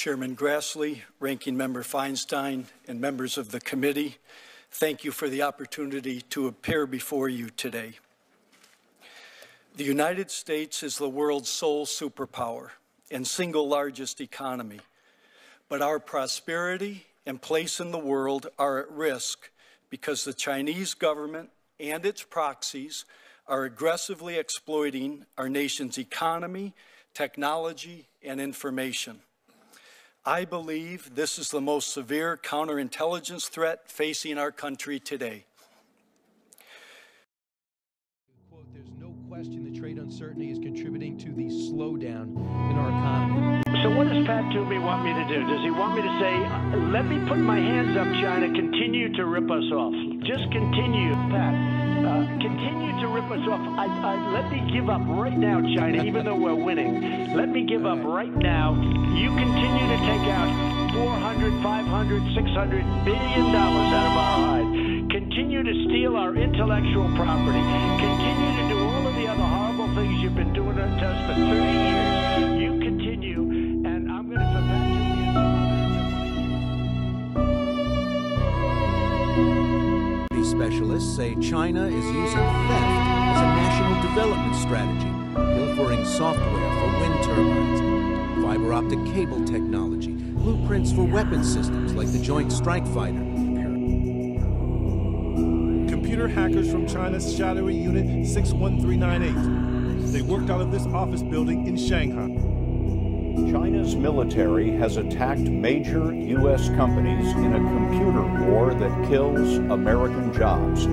Chairman Grassley, Ranking Member Feinstein, and members of the committee, thank you for the opportunity to appear before you today. The United States is the world's sole superpower and single largest economy, but our prosperity and place in the world are at risk because the Chinese government and its proxies are aggressively exploiting our nation's economy, technology, and information. I believe this is the most severe counterintelligence threat facing our country today. Quote, there's no question that trade uncertainty is contributing to the slowdown in our economy. So what does Pat Toomey want me to do? Does he want me to say, let me put my hands up, China, continue to rip us off? Just continue, Pat. Continue to rip us off. Let me give up right now, China, even though we're winning. Let me give up right now. You continue to take out $400, $500, $600 billion out of our hide. Continue to steal our intellectual property. Continue to do all of the other horrible things you've been doing to us for 30 years. You continue, and I'm going to come back to you. Specialists say China is using theft as a national development strategy, pilfering software for wind turbines, fiber optic cable technology, blueprints for weapon systems like the Joint Strike Fighter. Computer hackers from China's shadowy unit 61398. They worked out of this office building in Shanghai. China's military has attacked major U.S. companies in a computer war that kills American jobs.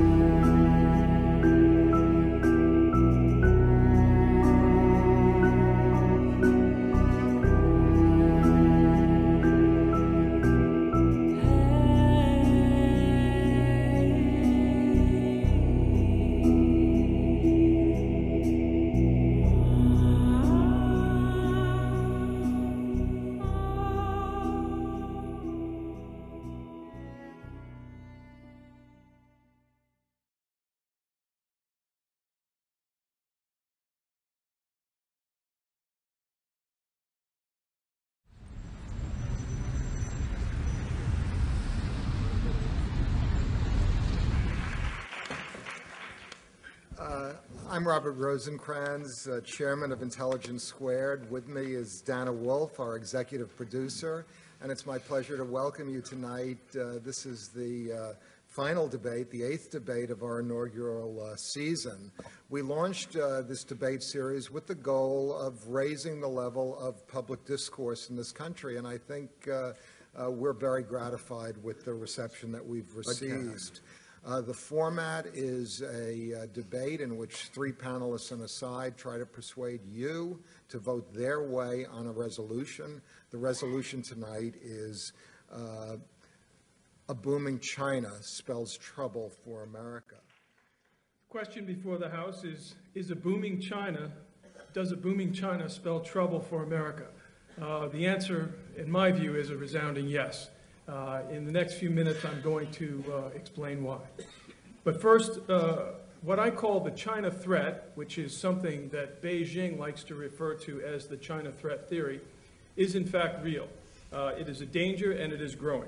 I'm Robert Rosencrans, Chairman of Intelligence Squared. With me is Dana Wolf, our executive producer, and it's my pleasure to welcome you tonight. This is the final debate, the 8th debate of our inaugural season. We launched this debate series with the goal of raising the level of public discourse in this country, and I think we're very gratified with the reception that we've received. The format is a debate in which 3 panelists on a side try to persuade you to vote their way on a resolution. The resolution tonight is a booming China spells trouble for America. The question before the House is a booming China, does a booming China spell trouble for America? The answer, in my view, is a resounding yes. In the next few minutes, I'm going to explain why. But first, what I call the China threat, which is something that Beijing likes to refer to as the China threat theory, is in fact real. It is a danger and it is growing.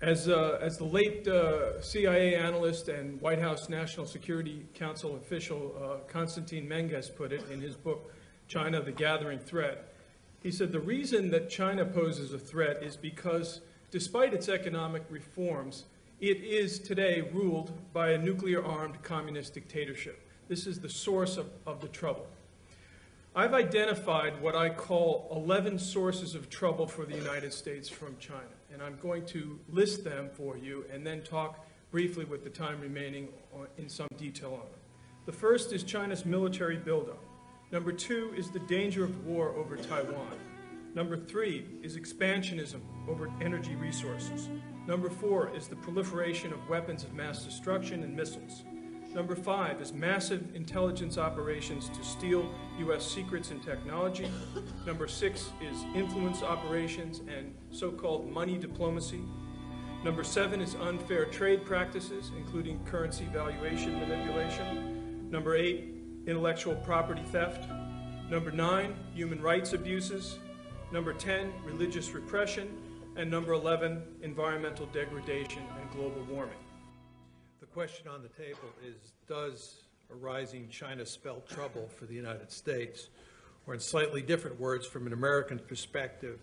As the late CIA analyst and White House National Security Council official Konstantin Menges put it in his book, China, the Gathering Threat, he said the reason that China poses a threat is because, despite its economic reforms, it is today ruled by a nuclear-armed communist dictatorship. This is the source of the trouble. I've identified what I call 11 sources of trouble for the United States from China, and I'm going to list them for you and then talk briefly with the time remaining in some detail on them. The first is China's military buildup. Number 2 is the danger of war over Taiwan. Number 3 is expansionism over energy resources. Number 4 is the proliferation of weapons of mass destruction and missiles. Number 5 is massive intelligence operations to steal U.S. secrets and technology. Number 6 is influence operations and so-called money diplomacy. Number 7 is unfair trade practices, including currency valuation manipulation. Number 8, intellectual property theft. Number 9, human rights abuses. Number 10, religious repression. And number 11, environmental degradation and global warming. The question on the table is, does a rising China spell trouble for the United States? Or in slightly different words, from an American perspective,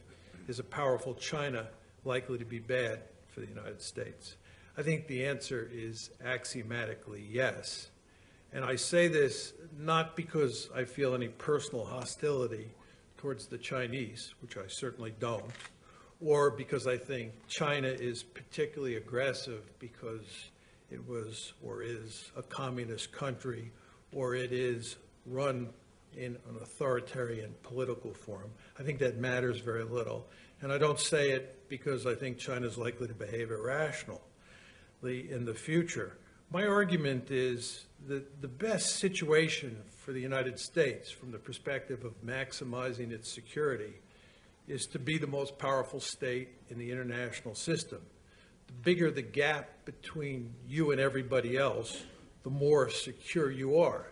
is a powerful China likely to be bad for the United States? I think the answer is axiomatically yes. And I say this not because I feel any personal hostility towards the Chinese, which I certainly don't, or because I think China is particularly aggressive because it was or is a communist country, or it is run in an authoritarian political form. I think that matters very little. And I don't say it because I think China is likely to behave irrationally in the future. My argument is that the best situation for the United States from the perspective of maximizing its security is to be the most powerful state in the international system. The bigger the gap between you and everybody else, the more secure you are.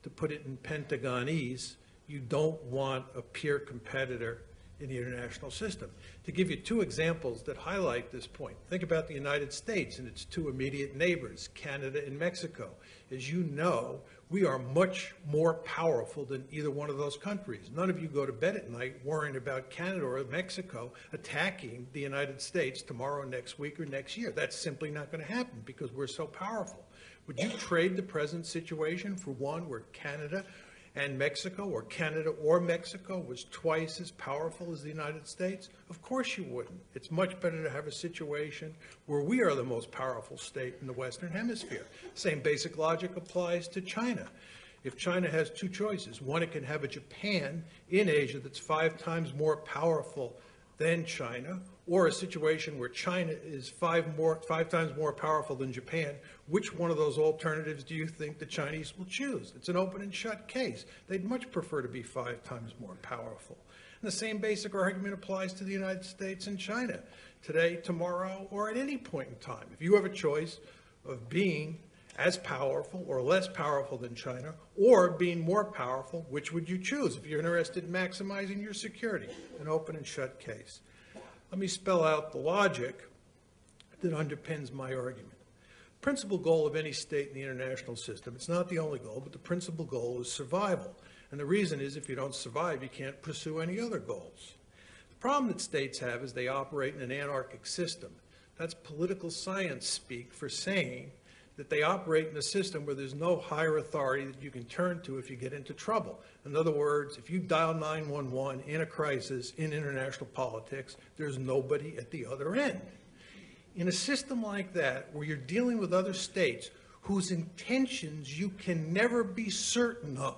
To put it in Pentagonese, you don't want a peer competitor in the international system. To give you two examples that highlight this point, think about the United States and its two immediate neighbors, Canada and Mexico. As you know, we are much more powerful than either one of those countries. None of you go to bed at night worrying about Canada or Mexico attacking the United States tomorrow, next week, or next year. That's simply not going to happen because we're so powerful. Would you trade the present situation for one where Canada and Mexico, or Canada or Mexico, was twice as powerful as the United States? Of course you wouldn't. It's much better to have a situation where we are the most powerful state in the Western Hemisphere. Same basic logic applies to China. If China has two choices, one, it can have a Japan in Asia that's 5 times more powerful than China, or a situation where China is 5 times more powerful than Japan. Which one of those alternatives do you think the Chinese will choose? It's an open and shut case. They'd much prefer to be 5 times more powerful. And the same basic argument applies to the United States and China, today, tomorrow, or at any point in time. If you have a choice of being as powerful or less powerful than China, or being more powerful, which would you choose if you're interested in maximizing your security? An open and shut case. Let me spell out the logic that underpins my argument. The principal goal of any state in the international system, it's not the only goal, but the principal goal is survival. And the reason is if you don't survive, you can't pursue any other goals. The problem that states have is they operate in an anarchic system. That's political science speak for saying that they operate in a system where there's no higher authority that you can turn to if you get into trouble. In other words, if you dial 911 in a crisis in international politics, there's nobody at the other end. In a system like that, where you're dealing with other states whose intentions you can never be certain of,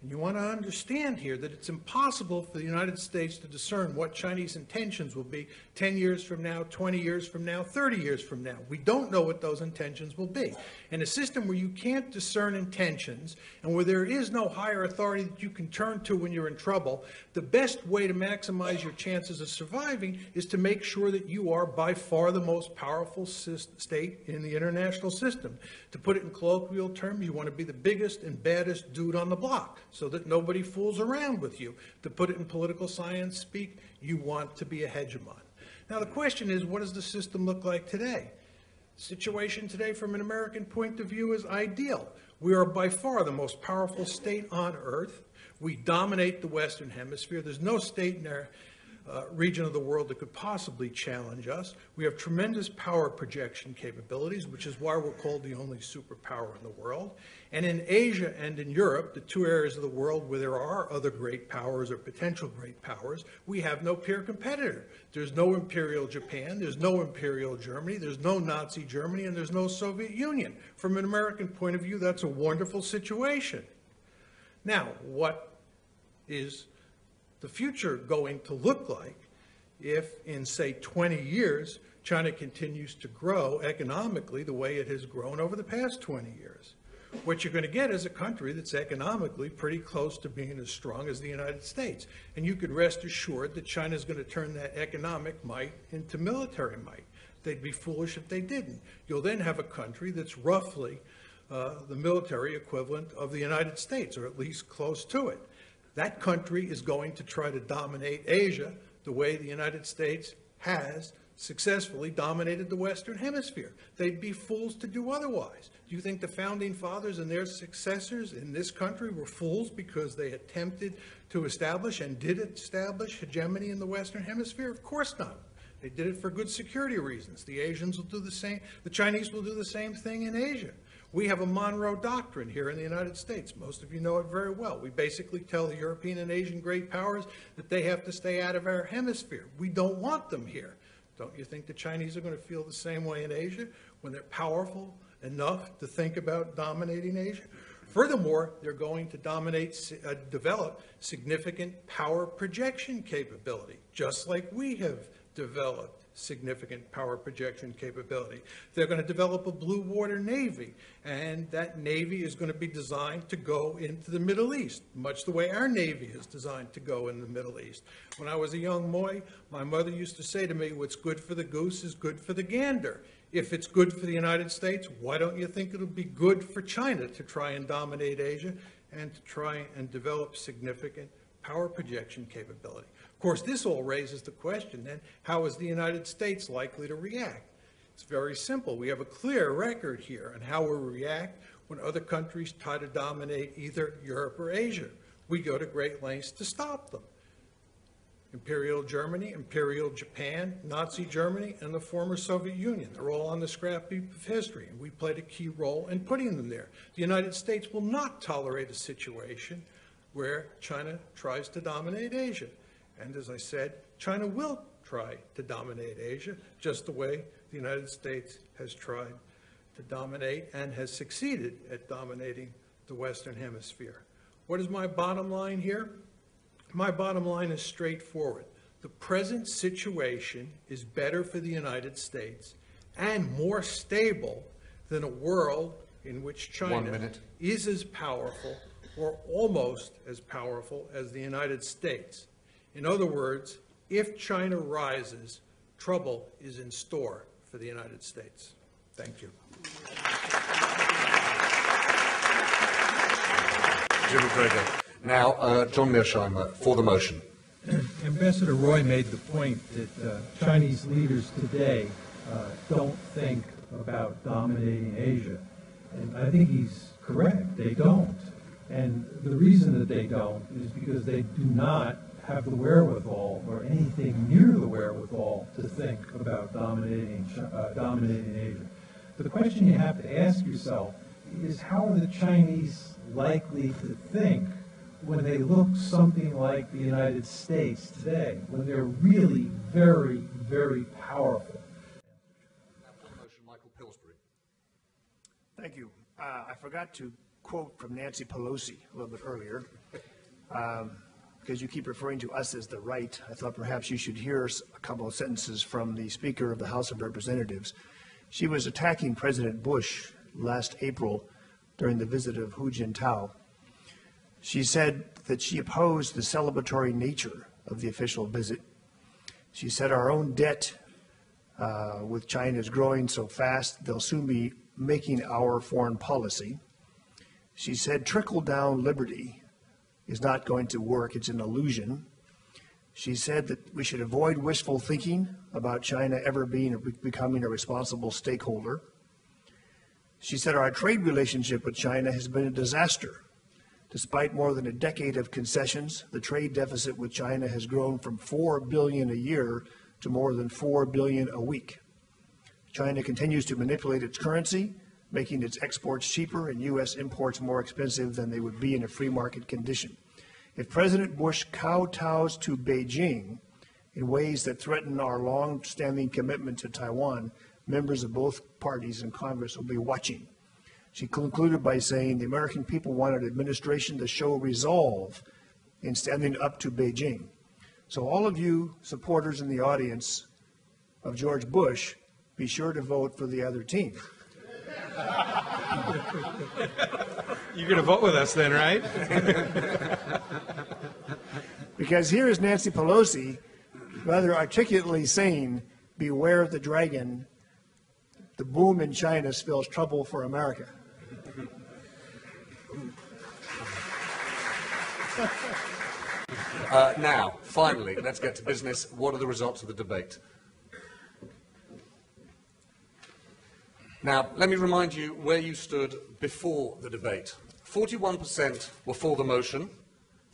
and you want to understand here that it's impossible for the United States to discern what Chinese intentions will be 10 years from now, 20 years from now, 30 years from now. We don't know what those intentions will be. In a system where you can't discern intentions and where there is no higher authority that you can turn to when you're in trouble, the best way to maximize your chances of surviving is to make sure that you are by far the most powerful state in the international system. To put it in colloquial terms, you want to be the biggest and baddest dude on the block, so that nobody fools around with you. To put it in political science speak, you want to be a hegemon. Now the question is, what does the system look like today? The situation today from an American point of view is ideal. We are by far the most powerful state on earth. We dominate the Western Hemisphere. There's no state in our region of the world that could possibly challenge us. We have tremendous power projection capabilities, which is why we're called the only superpower in the world. And in Asia and in Europe, the two areas of the world where there are other great powers or potential great powers, we have no peer competitor. There's no Imperial Japan, there's no Imperial Germany, there's no Nazi Germany, and there's no Soviet Union. From an American point of view, that's a wonderful situation. Now, what is the future going to look like if in, say, 20 years, China continues to grow economically the way it has grown over the past 20 years? What you're going to get is a country that's economically pretty close to being as strong as the United States. And you could rest assured that China's going to turn that economic might into military might. They'd be foolish if they didn't. You'll then have a country that's roughly the military equivalent of the United States, or at least close to it. that country is going to try to dominate Asia the way the United States has successfully dominated the Western Hemisphere. They'd be fools to do otherwise. Do you think the Founding Fathers and their successors in this country were fools because they attempted to establish and did establish hegemony in the Western Hemisphere? Of course not. They did it for good security reasons. The Asians will do the same. The Chinese will do the same thing in Asia. We have a Monroe Doctrine here in the United States. Most of you know it very well. We basically tell the European and Asian great powers that they have to stay out of our hemisphere. We don't want them here. Don't you think the Chinese are going to feel the same way in Asia when they're powerful enough to think about dominating Asia? Furthermore, they're going to develop significant power projection capability, just like we have developed significant power projection capability. They're going to develop a blue water navy, and that navy is going to be designed to go into the Middle East, much the way our navy is designed to go in the Middle East. When I was a young boy, my mother used to say to me, what's good for the goose is good for the gander. If it's good for the United States, why don't you think it'll be good for China to try and dominate Asia and to try and develop significant power projection capability? Of course, this all raises the question then, how is the United States likely to react? It's very simple. We have a clear record here on how we react when other countries try to dominate either Europe or Asia. We go to great lengths to stop them. Imperial Germany, Imperial Japan, Nazi Germany, and the former Soviet Union. They're all on the scrap heap of history, and we played a key role in putting them there. The United States will not tolerate a situation where China tries to dominate Asia. And as I said, China will try to dominate Asia, just the way the United States has tried to dominate and has succeeded at dominating the Western Hemisphere. What is my bottom line here? My bottom line is straightforward. The present situation is better for the United States and more stable than a world in which China is as powerful or almost as powerful as the United States. In other words, if China rises, trouble is in store for the United States. Thank you. Jim McGregor. Now, John Mearsheimer for the motion. Ambassador Roy made the point that Chinese leaders today don't think about dominating Asia. And I think he's correct. They don't. And the reason that they don't is because they do not have the wherewithal or anything near the wherewithal to think about dominating Asia. But the question you have to ask yourself is, how are the Chinese likely to think when they look something like the United States today, when they're really very, very powerful? Michael Pillsbury. Thank you. I forgot to quote from Nancy Pelosi a little bit earlier. Because you keep referring to us as the right, I thought perhaps you should hear a couple of sentences from the Speaker of the House of Representatives. She was attacking President Bush last April during the visit of Hu Jintao. She said that she opposed the celebratory nature of the official visit. She said our own debt with China is growing so fast, they'll soon be making our foreign policy. She said trickle-down liberty is not going to work. It's an illusion. She said that we should avoid wishful thinking about China ever being or becoming a responsible stakeholder. She said our trade relationship with China has been a disaster. Despite more than a decade of concessions, the trade deficit with China has grown from $4 billion a year to more than $4 billion a week. China continues to manipulate its currency, making its exports cheaper and U.S. imports more expensive than they would be in a free market condition. If President Bush kowtows to Beijing in ways that threaten our long-standing commitment to Taiwan, members of both parties in Congress will be watching. She concluded by saying the American people want an administration to show resolve in standing up to Beijing. So all of you supporters in the audience of George Bush, be sure to vote for the other team. You're going to vote with us then, right? Because here is Nancy Pelosi rather articulately saying, beware of the dragon. The boom in China spells trouble for America. Now, finally, let's get to business. What are the results of the debate? Now, let me remind you where you stood before the debate. 41% were for the motion,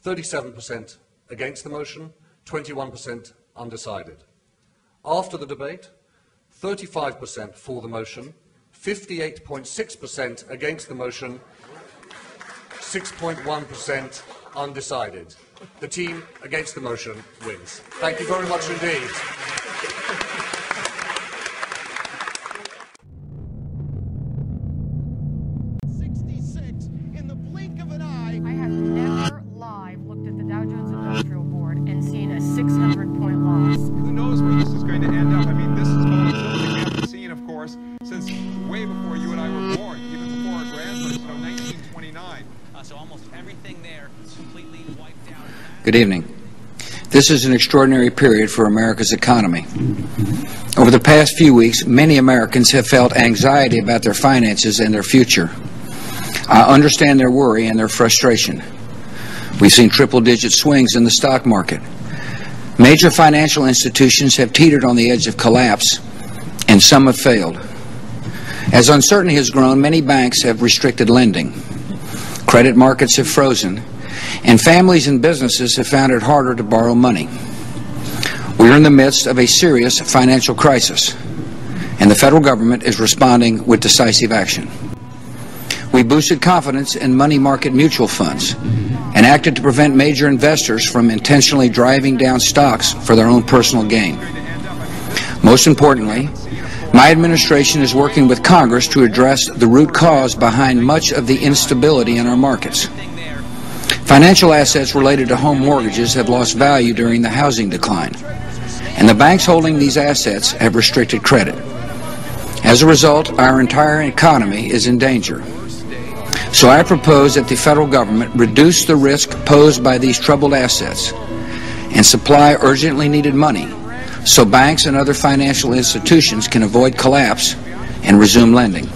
37% against the motion, 21% undecided. After the debate, 35% for the motion, 58.6% against the motion, 6.1% undecided. The team against the motion wins. Thank you very much indeed. Good evening. This is an extraordinary period for America's economy. Over the past few weeks, many Americans have felt anxiety about their finances and their future. I understand their worry and their frustration. We've seen triple-digit swings in the stock market. Major financial institutions have teetered on the edge of collapse, and some have failed. As uncertainty has grown, many banks have restricted lending. Credit markets have frozen, and families and businesses have found it harder to borrow money. We are in the midst of a serious financial crisis, and the federal government is responding with decisive action. We boosted confidence in money market mutual funds and acted to prevent major investors from intentionally driving down stocks for their own personal gain. Most importantly, my administration is working with Congress to address the root cause behind much of the instability in our markets. Financial assets related to home mortgages have lost value during the housing decline, and the banks holding these assets have restricted credit. As a result, our entire economy is in danger. So I propose that the federal government reduce the risk posed by these troubled assets and supply urgently needed money so banks and other financial institutions can avoid collapse and resume lending.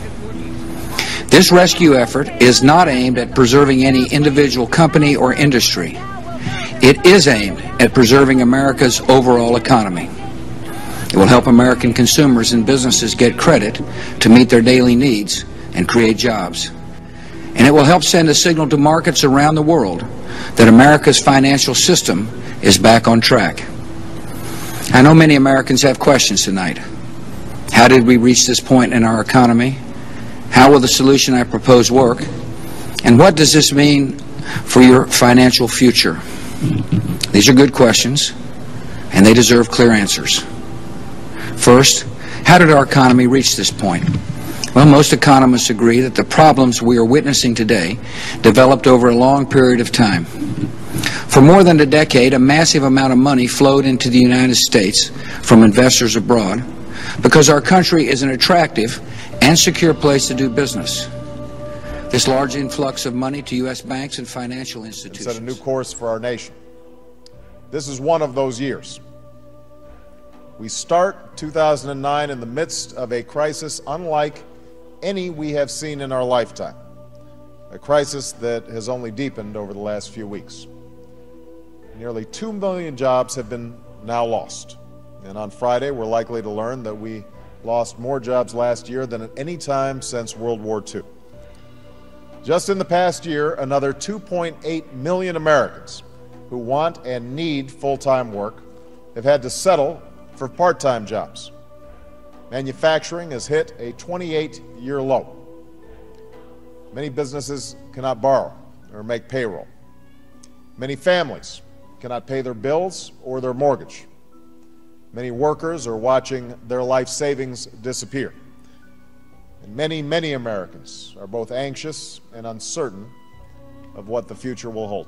This rescue effort is not aimed at preserving any individual company or industry. It is aimed at preserving America's overall economy. It will help American consumers and businesses get credit to meet their daily needs and create jobs. And it will help send a signal to markets around the world that America's financial system is back on track. I know many Americans have questions tonight. How did we reach this point in our economy? How will the solution I propose work? And what does this mean for your financial future? These are good questions, and they deserve clear answers. First, how did our economy reach this point? Well, most economists agree that the problems we are witnessing today developed over a long period of time. For more than a decade, a massive amount of money flowed into the United States from investors abroad because our country is an attractive and secure place to do business. This large influx of money to U.S. banks and financial institutions set a new course for our nation. This is one of those years. We start 2009 in the midst of a crisis unlike any we have seen in our lifetime, a crisis that has only deepened over the last few weeks. Nearly 2 million jobs have been now lost, and on Friday we're likely to learn that we lost more jobs last year than at any time since World War II. Just in the past year, another 2.8 million Americans who want and need full-time work have had to settle for part-time jobs. Manufacturing has hit a 28-year low. Many businesses cannot borrow or make payroll. Many families cannot pay their bills or their mortgage. Many workers are watching their life savings disappear. And many, many Americans are both anxious and uncertain of what the future will hold.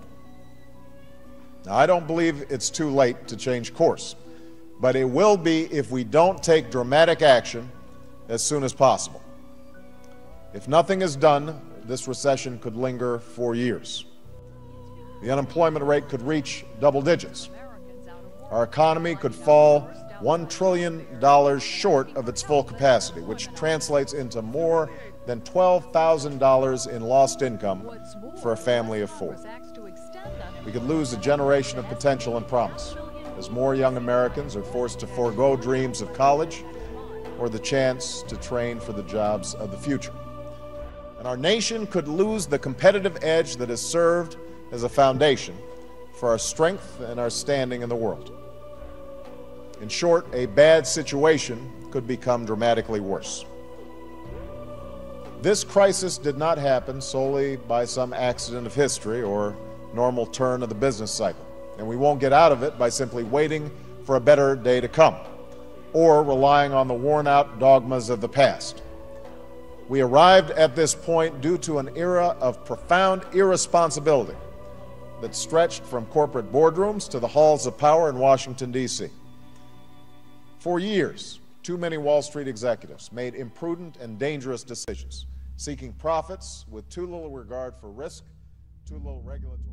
Now, I don't believe it's too late to change course, but it will be if we don't take dramatic action as soon as possible. If nothing is done, this recession could linger for years. The unemployment rate could reach double digits. Our economy could fall $1 trillion short of its full capacity, which translates into more than $12,000 in lost income for a family of four. We could lose a generation of potential and promise, as more young Americans are forced to forego dreams of college or the chance to train for the jobs of the future. And our nation could lose the competitive edge that has served as a foundation for our strength and our standing in the world. In short, a bad situation could become dramatically worse. This crisis did not happen solely by some accident of history or normal turn of the business cycle, and we won't get out of it by simply waiting for a better day to come or relying on the worn-out dogmas of the past. We arrived at this point due to an era of profound irresponsibility that stretched from corporate boardrooms to the halls of power in Washington, D.C. For years, too many Wall Street executives made imprudent and dangerous decisions, seeking profits with too little regard for risk, too little regulatory.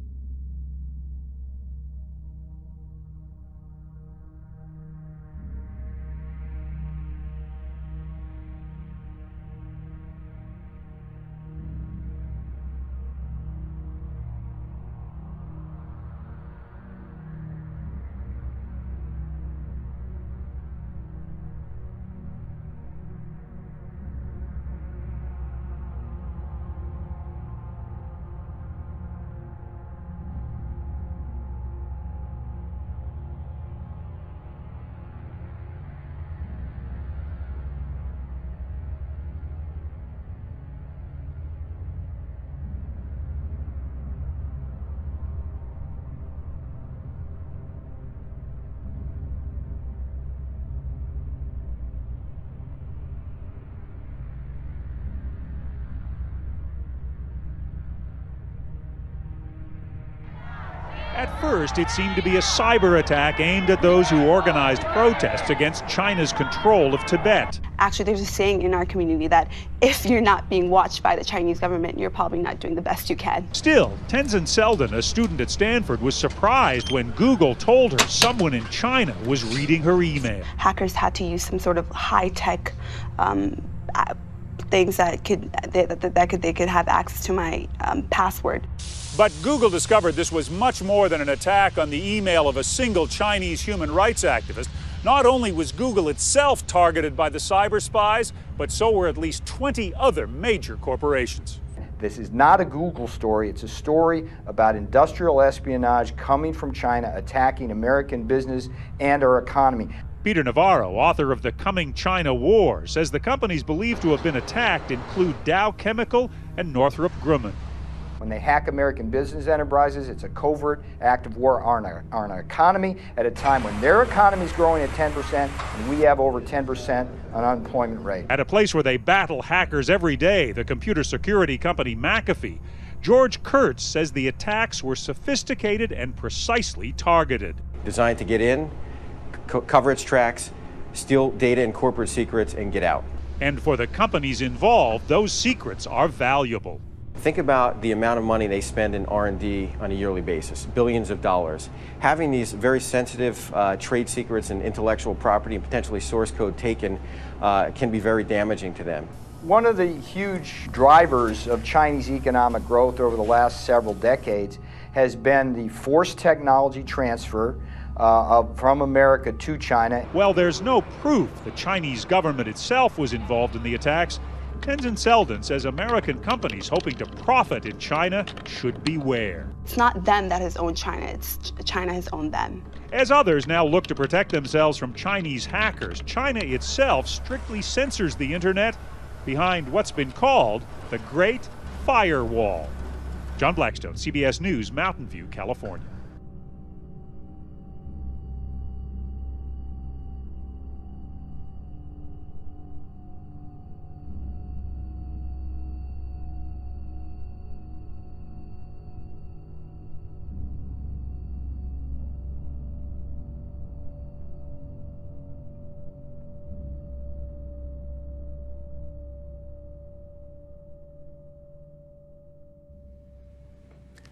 At first, it seemed to be a cyber attack aimed at those who organized protests against China's control of Tibet. Actually, there's a saying in our community that if you're not being watched by the Chinese government, you're probably not doing the best you can. Still, Tenzin Selden, a student at Stanford, was surprised when Google told her someone in China was reading her email. Hackers had to use some sort of high-tech things that they could have access to my password. But Google discovered this was much more than an attack on the email of a single Chinese human rights activist. Not only was Google itself targeted by the cyber spies, but so were at least 20 other major corporations. This is not a Google story. It's a story about industrial espionage coming from China, attacking American business and our economy. Peter Navarro, author of The Coming China War, says the companies believed to have been attacked include Dow Chemical and Northrop Grumman. When they hack American business enterprises, it's a covert act of war on our economy at a time when their economy is growing at 10% and we have over 10% unemployment rate. At a place where they battle hackers every day, the computer security company McAfee, George Kurtz says the attacks were sophisticated and precisely targeted. Designed to get in, cover its tracks, steal data and corporate secrets, and get out. And for the companies involved, those secrets are valuable. Think about the amount of money they spend in R&D on a yearly basis, billions of dollars. Having these very sensitive trade secrets and intellectual property and potentially source code taken can be very damaging to them. One of the huge drivers of Chinese economic growth over the last several decades has been the forced technology transfer from America to China. Well, there's no proof the Chinese government itself was involved in the attacks. Tenzin Selden says American companies hoping to profit in China should beware. It's not them that has owned China, it's China has owned them. As others now look to protect themselves from Chinese hackers, China itself strictly censors the internet behind what's been called the Great Firewall. John Blackstone, CBS News, Mountain View, California.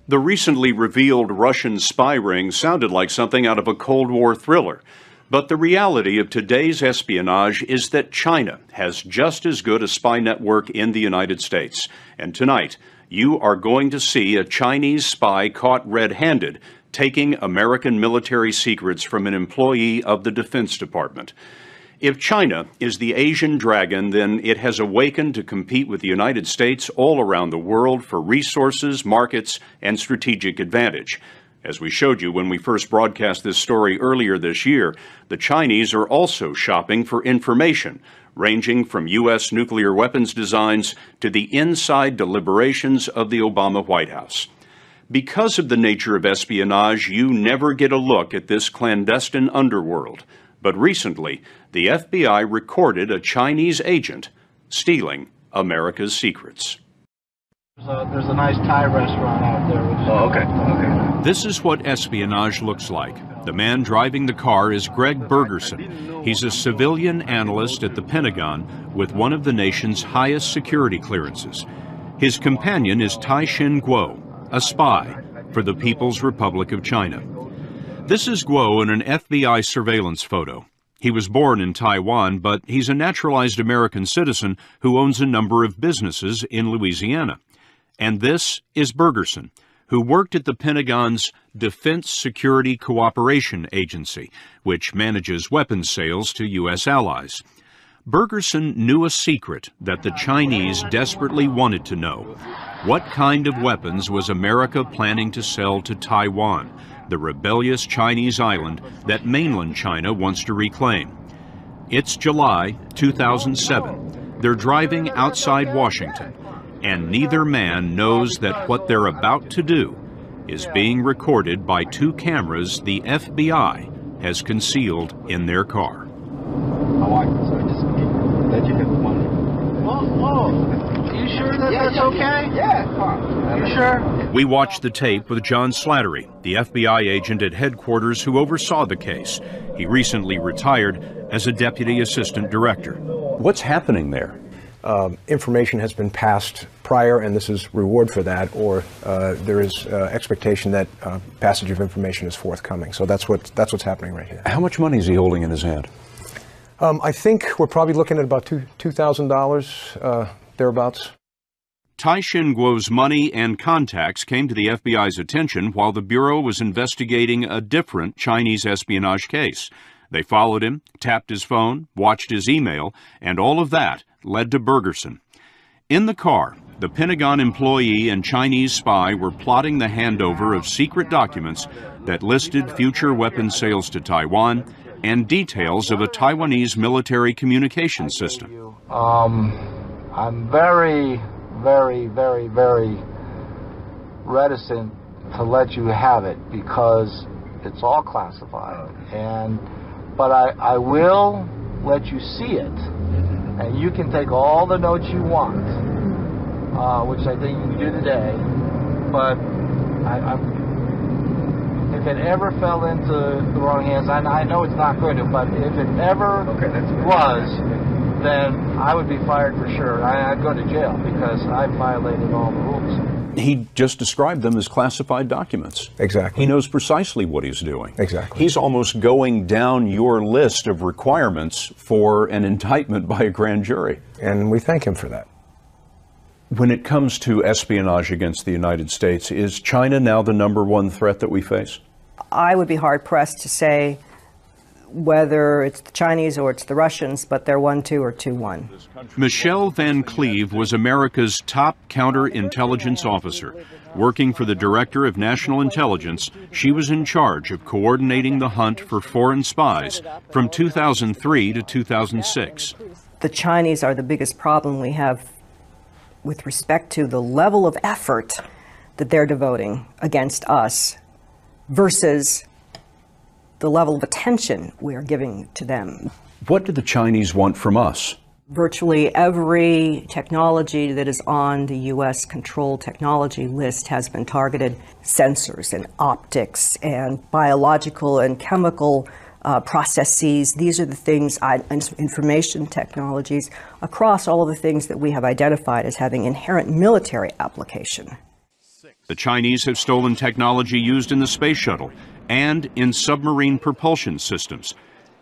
The recently revealed Russian spy ring sounded like something out of a Cold War thriller. But the reality of today's espionage is that China has just as good a spy network in the United States. And tonight, you are going to see a Chinese spy caught red-handed taking American military secrets from an employee of the Defense Department. If China is the Asian dragon, then it has awakened to compete with the United States all around the world for resources, markets, and strategic advantage. As we showed you when we first broadcast this story earlier this year, the Chinese are also shopping for information, ranging from U.S. nuclear weapons designs to the inside deliberations of the Obama White House. Because of the nature of espionage, you never get a look at this clandestine underworld. But recently, the FBI recorded a Chinese agent stealing America's secrets. There's a nice Thai restaurant out there. Oh, okay. This is what espionage looks like. The man driving the car is Greg Bergerson. He's a civilian analyst at the Pentagon with one of the nation's highest security clearances. His companion is Tai-Shin Kuo, a spy for the People's Republic of China. This is Guo in an FBI surveillance photo. He was born in Taiwan, but he's a naturalized American citizen who owns a number of businesses in Louisiana. And this is Bergerson, who worked at the Pentagon's Defense Security Cooperation Agency, which manages weapons sales to U.S. allies. Bergerson knew a secret that the Chinese desperately wanted to know. What kind of weapons was America planning to sell to Taiwan, the rebellious Chinese island that mainland China wants to reclaim? It's July 2007. They're driving outside Washington, and neither man knows that what they're about to do is being recorded by two cameras the FBI has concealed in their car. My wife, so just let you get the money. Whoa. You sure that that's okay? Yeah. You sure? We watched the tape with John Slattery, the FBI agent at headquarters who oversaw the case. He recently retired as a deputy assistant director. What's happening there? Information has been passed prior, and this is reward for that, or there is expectation that passage of information is forthcoming. So that's what's happening right here. How much money is he holding in his hand? I think we're probably looking at about $2,000, thereabouts. Tai-Shin Kuo's money and contacts came to the FBI's attention while the Bureau was investigating a different Chinese espionage case. They followed him, tapped his phone, watched his email, and all of that led to Bergerson. In the car, the Pentagon employee and Chinese spy were plotting the handover of secret documents that listed future weapons sales to Taiwan and details of a Taiwanese military communication system. I'm very, very, very, very reticent to let you have it because it's all classified. But I will let you see it, and you can take all the notes you want, which I think you can do today. But if it ever fell into the wrong hands, I know it's not going to, but if it ever was, then I would be fired for sure. I'd go to jail because I violated all the rules. He just described them as classified documents. Exactly. He knows precisely what he's doing. Exactly. He's almost going down your list of requirements for an indictment by a grand jury. And we thank him for that. When it comes to espionage against the United States, is China now the #1 threat that we face? I would be hard-pressed to say whether it's the Chinese or it's the Russians, but they're 1-2 or 2-1. Michelle Van Cleve was America's top counterintelligence officer. Working for the Director of National Intelligence, she was in charge of coordinating the hunt for foreign spies from 2003 to 2006. The Chinese are the biggest problem we have with respect to the level of effort that they're devoting against us versus the level of attention we are giving to them. What do the Chinese want from us? Virtually every technology that is on the U.S. controlled technology list has been targeted. Sensors and optics and biological and chemical processes. These are the things, information technologies, across all of the things that we have identified as having inherent military application. The Chinese have stolen technology used in the space shuttle and in submarine propulsion systems.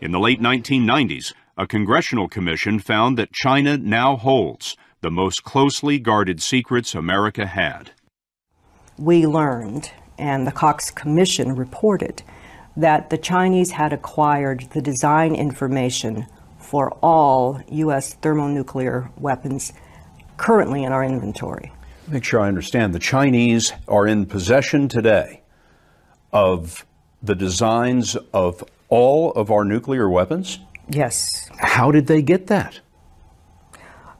In the late 1990s, a congressional commission found that China now holds the most closely guarded secrets America had. We learned, and the Cox Commission reported, that the Chinese had acquired the design information for all U.S. thermonuclear weapons currently in our inventory. Make sure I understand. The Chinese are in possession today of the designs of all of our nuclear weapons? Yes. How did they get that?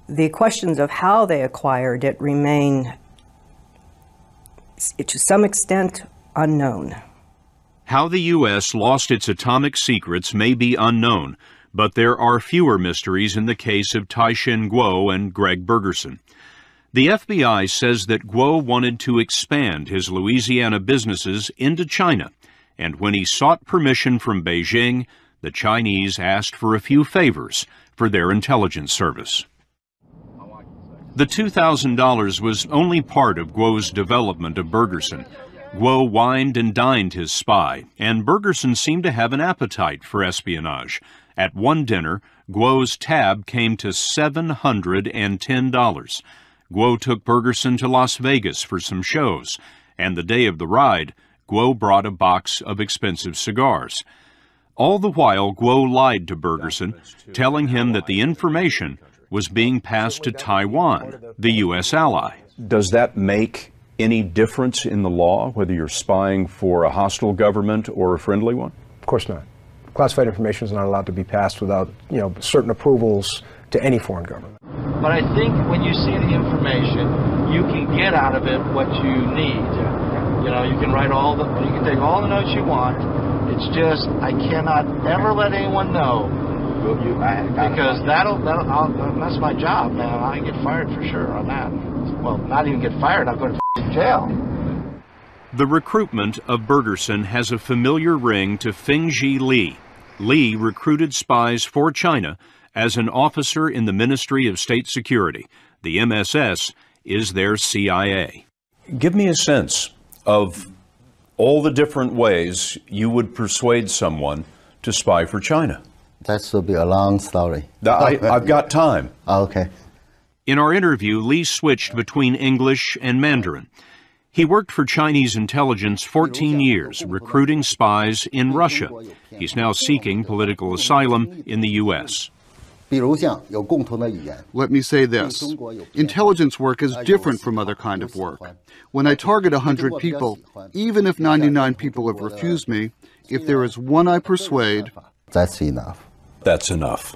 The questions of how they acquired it remain, to some extent, unknown. How the U.S. lost its atomic secrets may be unknown, but there are fewer mysteries in the case of Tai-Shin Kuo and Greg Bergerson. The FBI says that Kuo wanted to expand his Louisiana businesses into China, and when he sought permission from Beijing, the Chinese asked for a few favors for their intelligence service. The $2,000 was only part of Kuo's development of Bergerson. Kuo wined and dined his spy, and Bergerson seemed to have an appetite for espionage. At one dinner, Kuo's tab came to $710. Kuo took Bergerson to Las Vegas for some shows, and the day of the ride, Kuo brought a box of expensive cigars. All the while, Kuo lied to Bergerson, telling him that the information was being passed to Taiwan, the U.S. ally. Does that make any difference in the law, whether you're spying for a hostile government or a friendly one? Of course not. Classified information is not allowed to be passed without, certain approvals to any foreign government. But I think when you see the information, you can get out of it what you need. You can write you can take all the notes you want. It's just, I cannot ever let anyone know. Because that's my job, man. I get fired for sure on that. Well, not even get fired, I'll go to jail. The recruitment of Bergerson has a familiar ring to Fengji Li. Li recruited spies for China as an officer in the Ministry of State Security. The MSS is their CIA. Give me a sense of all the different ways you would persuade someone to spy for China. That should be a long story. I've got time. Okay. In our interview, Li switched between English and Mandarin. He worked for Chinese intelligence 14 years, recruiting spies in Russia. He's now seeking political asylum in the U.S. Let me say this. Intelligence work is different from other kind of work. When I target 100 people, even if 99 people have refused me, if there is one I persuade... That's enough. That's enough.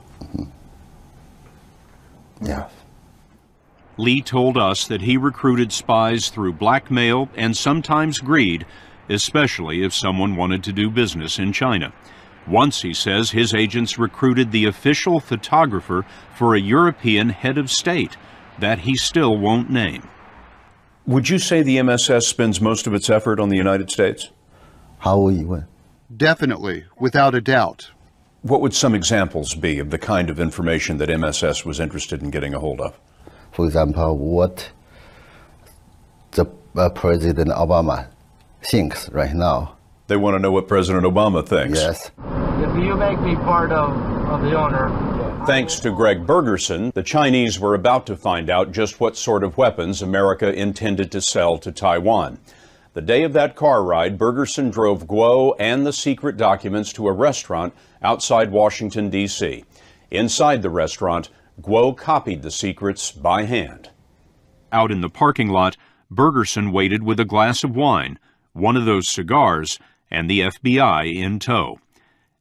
Yeah. Li told us that he recruited spies through blackmail and sometimes greed, especially if someone wanted to do business in China. Once, he says, his agents recruited the official photographer for a European head of state that he still won't name. Would you say the MSS spends most of its effort on the United States? How will you win? Definitely, without a doubt. What would some examples be of the kind of information that MSS was interested in getting a hold of? For example, what the President Obama thinks right now. They want to know what President Obama thinks. Yes. If you make me part of the owner... Thanks to Greg Bergerson, the Chinese were about to find out just what sort of weapons America intended to sell to Taiwan. The day of that car ride, Bergerson drove Kuo and the secret documents to a restaurant outside Washington, D.C. Inside the restaurant, Kuo copied the secrets by hand. Out in the parking lot, Bergerson waited with a glass of wine, one of those cigars, and the FBI in tow.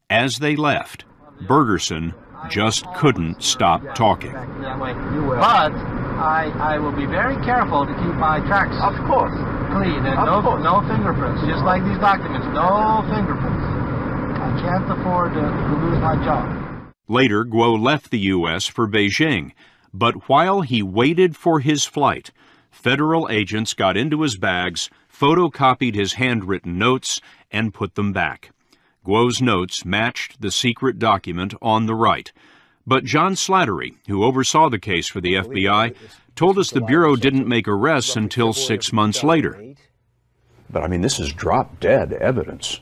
As they left, Bergerson just couldn't stop talking. But I will be very careful to keep my tracks, of course, clean and no fingerprints. Just like these documents, no fingerprints. I can't afford to lose my job. Later, Kuo left the U.S. for Beijing, but while he waited for his flight, federal agents got into his bags, photocopied his handwritten notes, and put them back. Kuo's notes matched the secret document on the right. But John Slattery, who oversaw the case for the FBI, told us the Bureau didn't make arrests until 6 months later. But I mean, this is drop-dead evidence.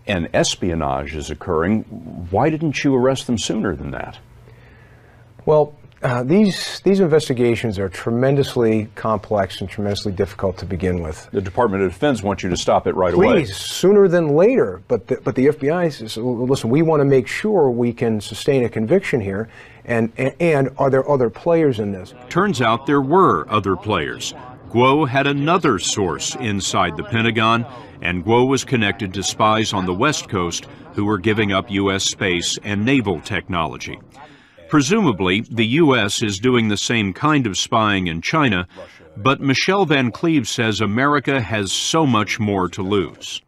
and espionage is occurring. Why didn't you arrest them sooner than that? Well, these investigations are tremendously complex and tremendously difficult to begin with. The Department of Defense wants you to stop it right away. Please, sooner than later. But the FBI says, listen, we want to make sure we can sustain a conviction here, and are there other players in this? Turns out there were other players. Guo had another source inside the Pentagon, and Guo was connected to spies on the West Coast who were giving up U.S. space and naval technology. Presumably, the U.S. is doing the same kind of spying in China, but Michelle Van Cleve says America has so much more to lose.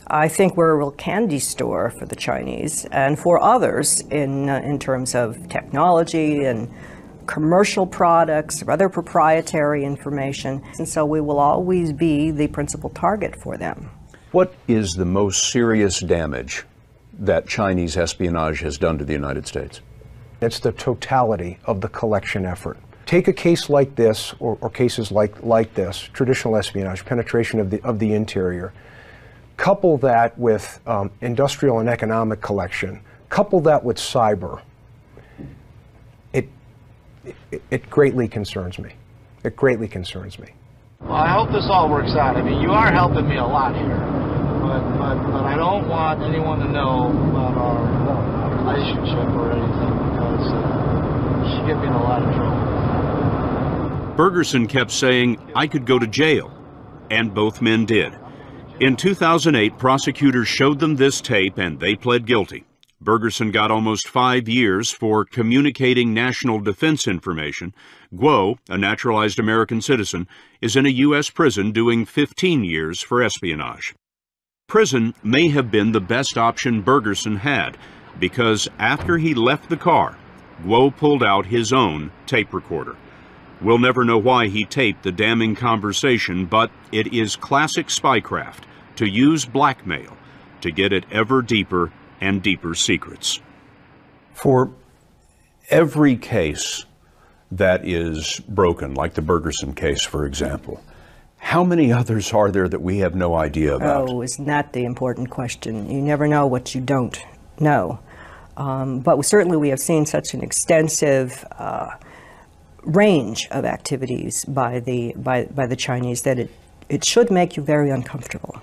I think we're a real candy store for the Chinese and for others in terms of technology and commercial products or other proprietary information, and so we will always be the principal target for them. What is the most serious damage that Chinese espionage has done to the United States? It's the totality of the collection effort. Take a case like this, or cases like this, traditional espionage, penetration of the interior. Couple that with industrial and economic collection. Couple that with cyber. It greatly concerns me. It greatly concerns me. Well, I hope this all works out. I mean, you are helping me a lot here, but I don't want anyone to know about our relationship or anything, because she get me in a lot of trouble. Bergerson kept saying, I could go to jail, and both men did. In 2008, prosecutors showed them this tape, and they pled guilty. Bergerson got almost 5 years for communicating national defense information. Guo, a naturalized American citizen, is in a U.S. prison doing 15 years for espionage. Prison may have been the best option Bergerson had, because after he left the car, Guo pulled out his own tape recorder. We'll never know why he taped the damning conversation, but it is classic spycraft to use blackmail to get at ever deeper and deeper secrets. For every case that is broken, like the Bergerson case, for example, how many others are there that we have no idea about? Oh, isn't that the important question? You never know what you don't know. But certainly we have seen such an extensive range of activities by the Chinese that it should make you very uncomfortable.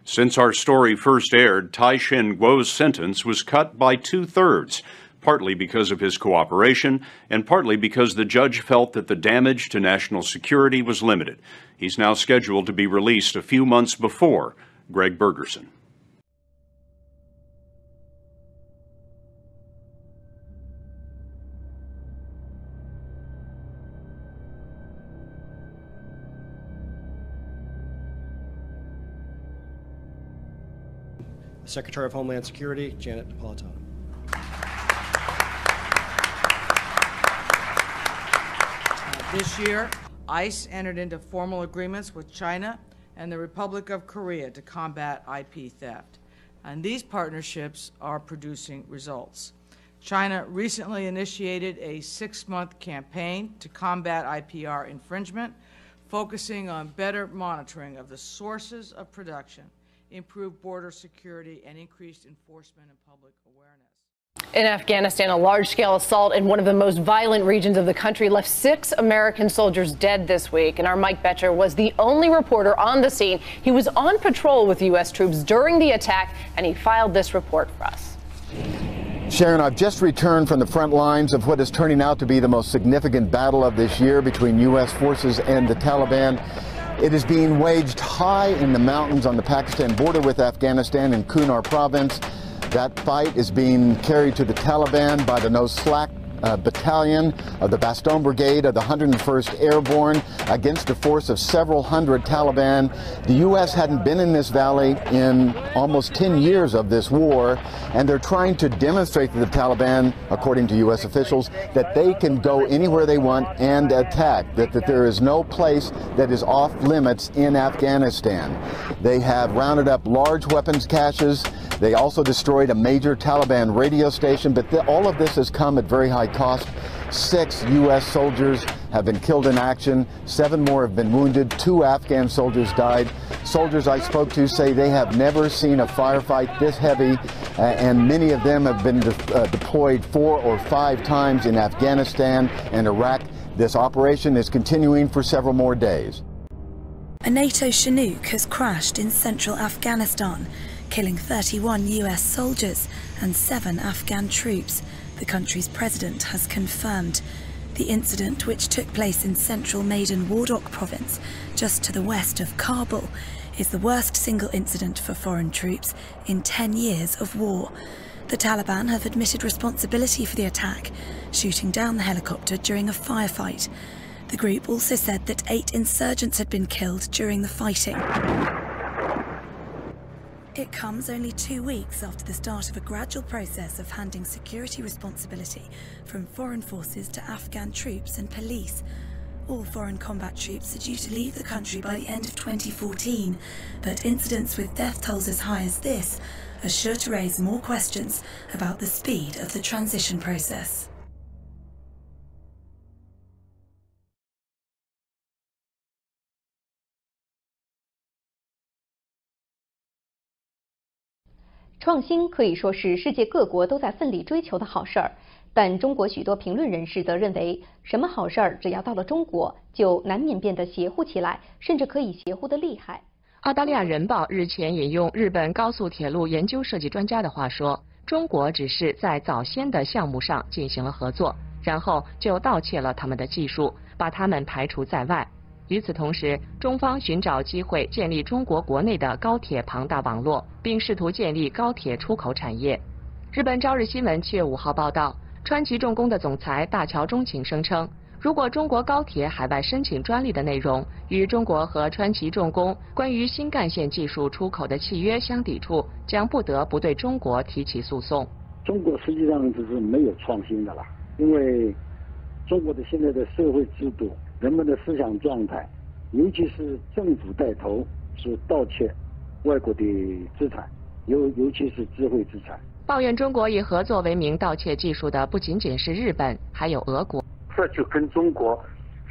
Since our story first aired, Tai-Shin Guo's sentence was cut by 2/3, partly because of his cooperation and partly because the judge felt that the damage to national security was limited. He's now scheduled to be released a few months before Greg Bergerson. Secretary of Homeland Security, Janet Napolitano. This year, ICE entered into formal agreements with China and the Republic of Korea to combat IP theft. And these partnerships are producing results. China recently initiated a 6-month campaign to combat IPR infringement, focusing on better monitoring of the sources of production, improved border security, and increased enforcement and public awareness. In Afghanistan, a large-scale assault in one of the most violent regions of the country left 6 American soldiers dead this week. And our Mike Betcher was the only reporter on the scene. He was on patrol with U.S. troops during the attack, and he filed this report for us. Sharon, I've just returned from the front lines of what is turning out to be the most significant battle of this year between U.S. forces and the Taliban. It is being waged high in the mountains on the Pakistan border with Afghanistan in Kunar province. That fight is being carried to the Taliban by the No Slack battalion of the Baston Brigade of the 101st Airborne against a force of several hundred Taliban. The U.S. hadn't been in this valley in almost 10 years of this war, and they're trying to demonstrate to the Taliban, according to U.S. officials, that they can go anywhere they want and attack, that there is no place that is off limits in Afghanistan. They have rounded up large weapons caches. They also destroyed a major Taliban radio station, but all of this has come at very high cost. 6 U.S. soldiers have been killed in action. 7 more have been wounded. 2 Afghan soldiers died. Soldiers I spoke to say they have never seen a firefight this heavy, and many of them have been deployed 4 or 5 times in Afghanistan and Iraq. This operation is continuing for several more days. A NATO Chinook has crashed in central Afghanistan, killing 31 US soldiers and 7 Afghan troops, the country's president has confirmed. The incident, which took place in central Maidan Wardak province, just to the west of Kabul, is the worst single incident for foreign troops in 10 years of war. The Taliban have admitted responsibility for the attack, shooting down the helicopter during a firefight. The group also said that 8 insurgents had been killed during the fighting. It comes only 2 weeks after the start of a gradual process of handing security responsibility from foreign forces to Afghan troops and police. All foreign combat troops are due to leave the country by the end of 2014, but incidents with death tolls as high as this are sure to raise more questions about the speed of the transition process. 创新可以说是世界各国都在奋力追求的好事儿，但中国许多评论人士则认为，什么好事儿只要到了中国，就难免变得邪乎起来，甚至可以邪乎得厉害。澳大利亚人报日前引用日本高速铁路研究设计专家的话说，中国只是在早先的项目上进行了合作，然后就盗窃了他们的技术，把他们排除在外。与此同时，中方寻找机会建立中国国内的高铁庞大网络，并试图建立高铁出口产业。日本朝日新闻7月5号报道，川崎重工的总裁大桥忠晴声称，如果中国高铁海外申请专利的内容与中国和川崎重工关于新干线技术出口的契约相抵触，将不得不对中国提起诉讼。中国实际上就是没有创新的了，因为中国的现在的社会制度、人们的思想状态，尤其是政府带头是盗窃外国的资产，尤其是智慧资产。抱怨中国以合作为名盗窃技术的不仅仅是日本，还有俄国。这就跟中国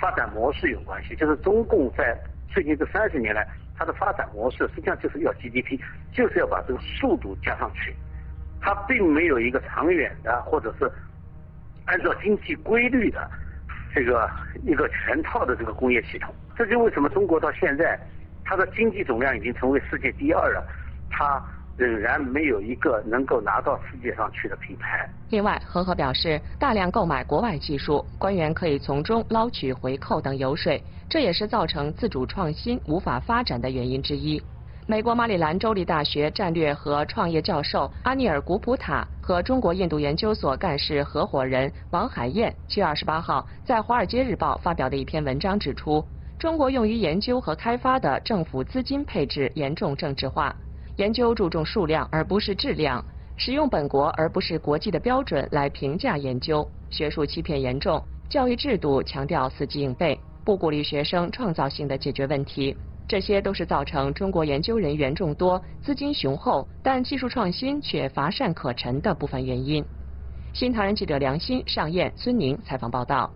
发展模式有关系，就是中共在最近这30年来，它的发展模式实际上就是要 GDP， 就是要把这个速度加上去，它并没有一个长远的或者是按照经济规律的这个一个全套的这个工业系统。这就为什么中国到现在它的经济总量已经成为世界第2了，它仍然没有一个能够拿到世界上去的品牌。另外，和合表示，大量购买国外技术，官员可以从中捞取回扣等油水，这也是造成自主创新无法发展的原因之一。美国马里兰州立大学战略和创业教授阿尼尔·古普塔和中国印度研究所干事合伙人王海燕7月28号在《华尔街日报》发表的一篇文章指出，中国用于研究和开发的政府资金配置严重政治化。研究注重数量而不是质量，使用本国而不是国际的标准来评价研究，学术欺骗严重，教育制度强调死记硬背，不鼓励学生创造性的解决问题，这些都是造成中国研究人员众多、资金雄厚，但技术创新却乏善可陈的部分原因。新唐人记者梁鑫、尚燕、孙宁采访报道。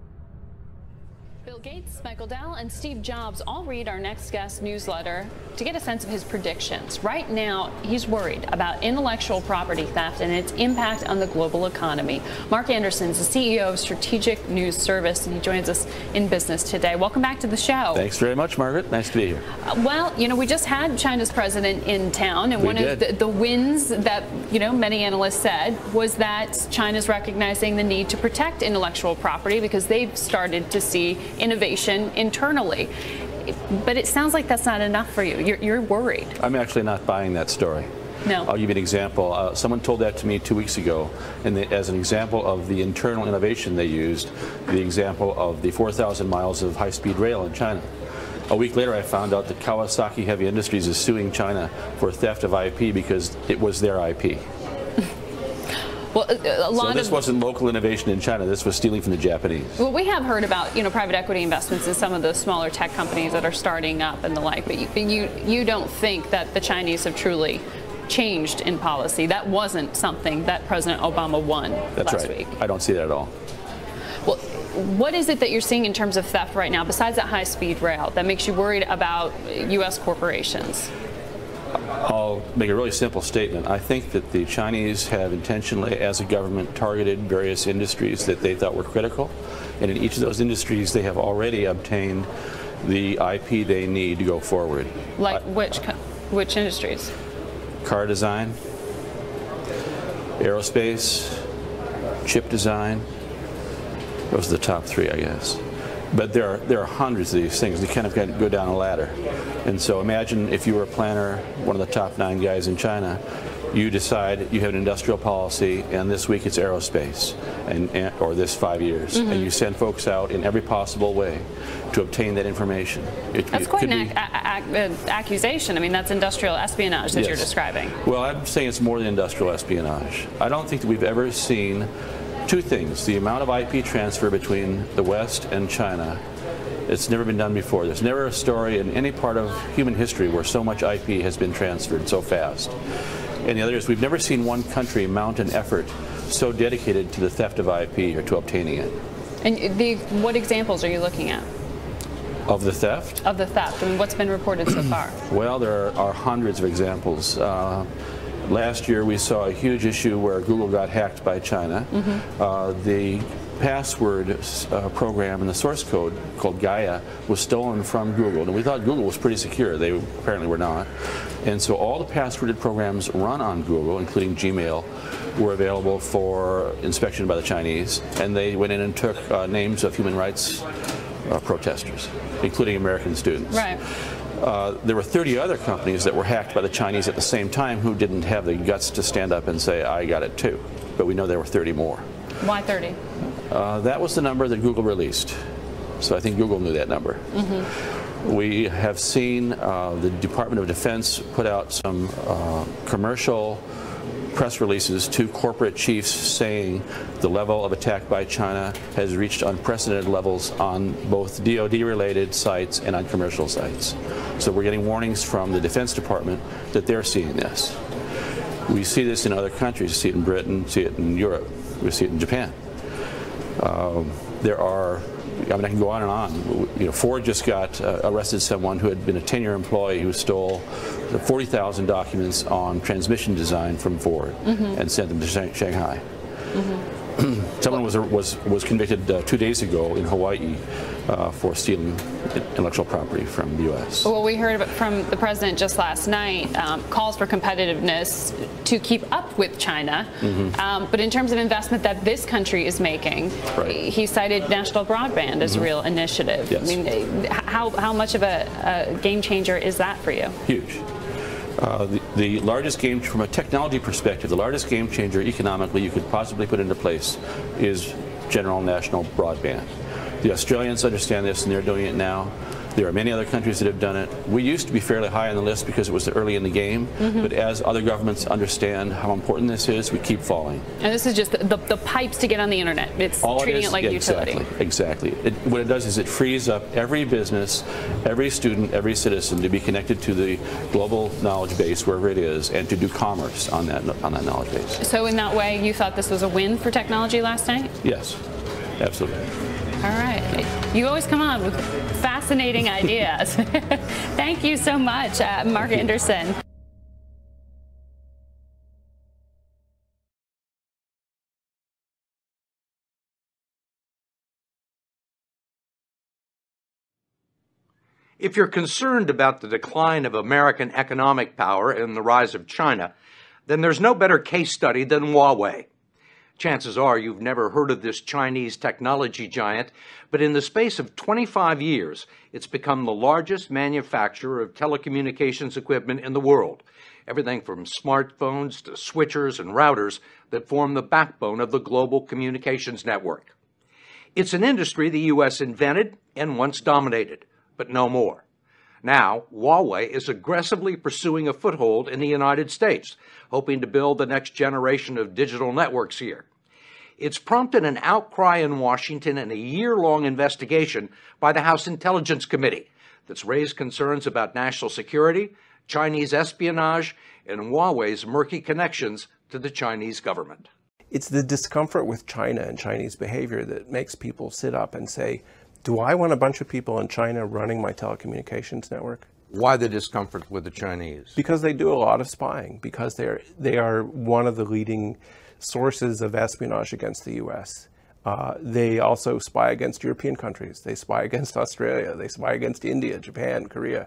Bill Gates, Michael Dell, and Steve Jobs all read our next guest's newsletter to get a sense of his predictions. Right now, he's worried about intellectual property theft and its impact on the global economy. Mark Anderson is the CEO of Strategic News Service, and he joins us in business today. Welcome back to the show. Thanks very much, Margaret. Nice to be here. Well, you know, we just had China's president in town, and one of the wins that, you know, many analysts said was that China's recognizing the need to protect intellectual property because they've started to see innovation internally. But it sounds like that's not enough for you. You're worried. I'm actually not buying that story. No. I'll give you an example. Someone told that to me 2 weeks ago, and as an example of the internal innovation they used, the example of the 4,000 miles of high-speed rail in China. A week later, I found out that Kawasaki Heavy Industries is suing China for theft of IP because it was their IP. Well, so this wasn't local innovation in China. This was stealing from the Japanese. Well, we have heard about, you know, private equity investments in some of the smaller tech companies that are starting up and the like. But you don't think that the Chinese have truly changed in policy? That wasn't something that President Obama won last week. I don't see that at all. Well, What is it that you're seeing in terms of theft right now, besides that high-speed rail, that makes you worried about U.S. corporations? I'll make a really simple statement. I think that the Chinese have intentionally, as a government, targeted various industries that they thought were critical. And in each of those industries, they have already obtained the IP they need to go forward. Like which industries? Car design, aerospace, chip design. Those are the top three, I guess. But there are hundreds of these things. You kind of got to go down a ladder. And so imagine if you were a planner, one of the top 9 guys in China, you decide you have an industrial policy, and this week it's aerospace, or this 5 years, and you send folks out in every possible way to obtain that information. That's quite an accusation. I mean, that's industrial espionage that you're describing. Well, I'm saying it's more than industrial espionage. I don't think that we've ever seen two things: the amount of IP transfer between the West and China. It's never been done before. There's never a story in any part of human history where so much IP has been transferred so fast. And the other is, we've never seen one country mount an effort so dedicated to the theft of IP or to obtaining it. And what examples are you looking at? Of the theft? Of the theft. I mean, what's been reported so far? Well, there are hundreds of examples. Last year we saw a huge issue where Google got hacked by China. The password program and the source code called Gaia was stolen from Google, and we thought Google was pretty secure. They apparently were not. And so all the passworded programs run on Google, including Gmail, were available for inspection by the Chinese, and they went in and took names of human rights protesters, including American students. Right. There were 30 other companies that were hacked by the Chinese at the same time who didn't have the guts to stand up and say, I got it too. But we know there were 30 more. Why 30? That was the number that Google released. So I think Google knew that number. We have seen the Department of Defense put out some commercial press releases to corporate chiefs saying the level of attack by China has reached unprecedented levels on both DoD-related sites and on commercial sites. So we're getting warnings from the Defense Department that they're seeing this. We see this in other countries. We see it in Britain, see it in Europe, we see it in Japan. There are, I mean, I can go on and on. You know, Ford just got arrested someone who had been a 10-year employee who stole 40,000 documents on transmission design from Ford and sent them to Shanghai. Someone was convicted 2 days ago in Hawaii for stealing intellectual property from the U.S. Well, we heard from the president just last night, calls for competitiveness to keep up with China. But in terms of investment that this country is making, he cited national broadband as a real initiative. Yes. I mean, how much of a game changer is that for you? Huge. The largest game, from a technology perspective, the largest game changer economically you could possibly put into place is general national broadband. The Australians understand this, and they're doing it now. There are many other countries that have done it. We used to be fairly high on the list because it was early in the game, but as other governments understand how important this is, we keep falling. And this is just the pipes to get on the internet. It's treating it like utility. Exactly. What it does is it frees up every business, every student, every citizen to be connected to the global knowledge base, wherever it is, and to do commerce on that knowledge base. So in that way, you thought this was a win for technology last night? Yes, absolutely. All right. You always come on with fascinating ideas. Thank you so much, Mark Anderson. If you're concerned about the decline of American economic power and the rise of China, then there's no better case study than Huawei. Chances are you've never heard of this Chinese technology giant, but in the space of 25 years, it's become the largest manufacturer of telecommunications equipment in the world. Everything from smartphones to switchers and routers that form the backbone of the global communications network. It's an industry the U.S. invented and once dominated, but no more. Now, Huawei is aggressively pursuing a foothold in the United States, hoping to build the next generation of digital networks here. It's prompted an outcry in Washington and a year-long investigation by the House Intelligence Committee that's raised concerns about national security, Chinese espionage, and Huawei's murky connections to the Chinese government. It's the discomfort with China and Chinese behavior that makes people sit up and say, do I want a bunch of people in China running my telecommunications network? Why the discomfort with the Chinese? Because they do a lot of spying, because they are one of the leading sources of espionage against the U.S. They also spy against European countries. They spy against Australia. They spy against India, Japan, Korea.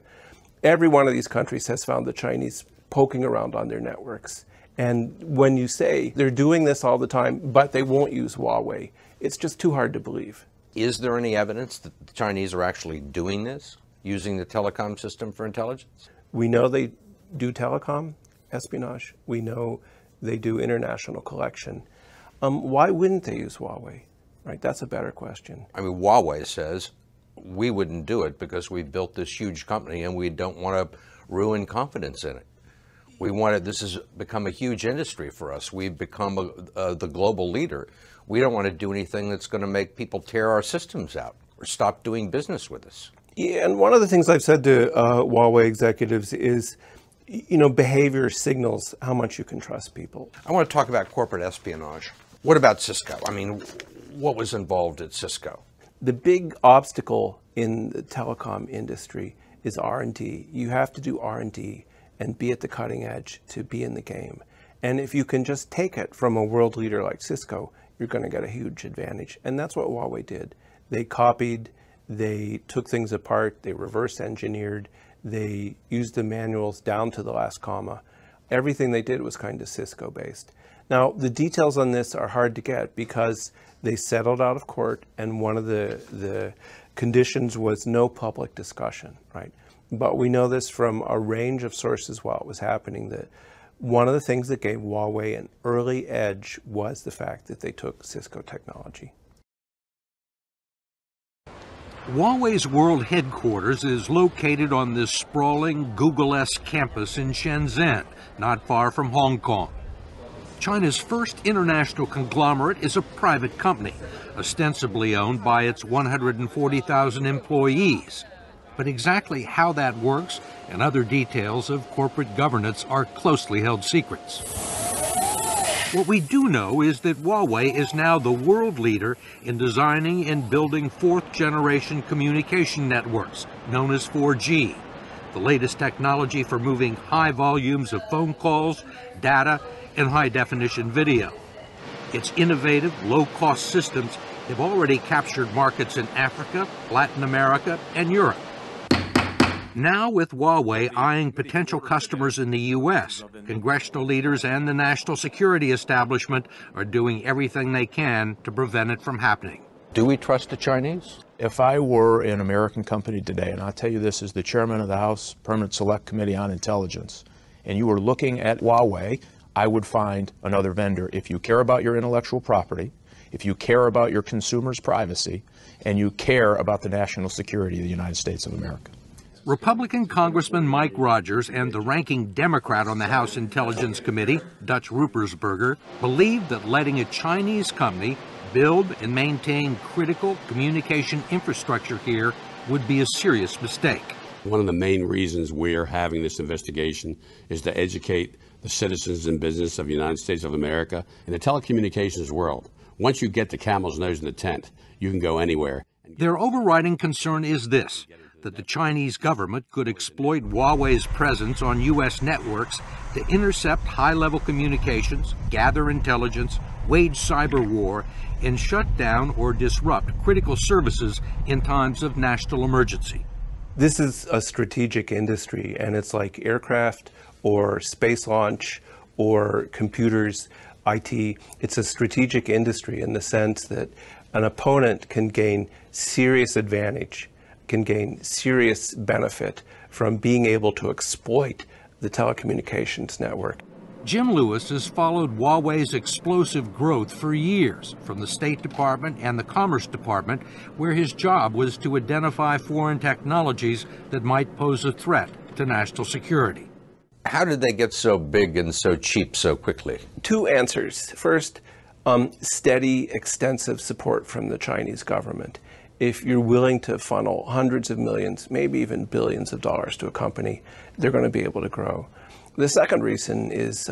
Every one of these countries has found the Chinese poking around on their networks. And when you say they're doing this all the time, but they won't use Huawei, it's just too hard to believe. Is there any evidence that the Chinese are actually doing this, using the telecom system for intelligence? We know they do telecom espionage. We know they do international collection. Why wouldn't they use Huawei? Right, that's a better question. I mean, Huawei says we wouldn't do it because we built this huge company and we don't want to ruin confidence in it. This has become a huge industry for us. We've become the global leader. We don't want to do anything that's going to make people tear our systems out or stop doing business with us. Yeah, and one of the things I've said to Huawei executives is, behavior signals how much you can trust people. I want to talk about corporate espionage. What about Cisco? I mean, what was involved at Cisco? The big obstacle in the telecom industry is R&D. You have to do R&D and be at the cutting edge to be in the game. And if you can just take it from a world leader like Cisco, you're going to get a huge advantage. And that's what Huawei did. They copied, they took things apart, they reverse engineered, they used the manuals down to the last comma. Everything they did was kind of Cisco based. Now, the details on this are hard to get because they settled out of court, and one of the conditions was no public discussion, right? But we know this from a range of sources while it was happening, that one of the things that gave Huawei an early edge was the fact that they took Cisco technology. Huawei's world headquarters is located on this sprawling Google-esque campus in Shenzhen, not far from Hong Kong. China's first international conglomerate is a private company, ostensibly owned by its 140,000 employees. But exactly how that works and other details of corporate governance are closely held secrets. What we do know is that Huawei is now the world leader in designing and building fourth-generation communication networks, known as 4G, the latest technology for moving high volumes of phone calls, data, and high-definition video. Its innovative, low-cost systems have already captured markets in Africa, Latin America, and Europe. Now, with Huawei eyeing potential customers in the U.S., congressional leaders and the national security establishment are doing everything they can to prevent it from happening. Do we trust the Chinese? If I were an American company today, and I'll tell you this as the chairman of the House Permanent Select Committee on Intelligence, and you were looking at Huawei, I would find another vendor. If you care about your intellectual property, if you care about your consumers' privacy, and you care about the national security of the United States of America. Republican Congressman Mike Rogers and the ranking Democrat on the House Intelligence Committee, Dutch Ruppersberger, believe that letting a Chinese company build and maintain critical communication infrastructure here would be a serious mistake. One of the main reasons we're having this investigation is to educate the citizens and business of the United States of America in the telecommunications world. Once you get the camel's nose in the tent, you can go anywhere. Their overriding concern is this, that the Chinese government could exploit Huawei's presence on U.S. networks to intercept high-level communications, gather intelligence, wage cyber war, and shut down or disrupt critical services in times of national emergency. This is a strategic industry, and it's like aircraft or space launch or computers, IT. It's a strategic industry in the sense that an opponent can gain serious advantage, can gain serious benefit from being able to exploit the telecommunications network. Jim Lewis has followed Huawei's explosive growth for years, from the State Department and the Commerce Department, where his job was to identify foreign technologies that might pose a threat to national security. How did they get so big and so cheap so quickly? Two answers. First, steady, extensive support from the Chinese government. If you're willing to funnel hundreds of millions, maybe even billions of dollars to a company, they're going to be able to grow. The second reason is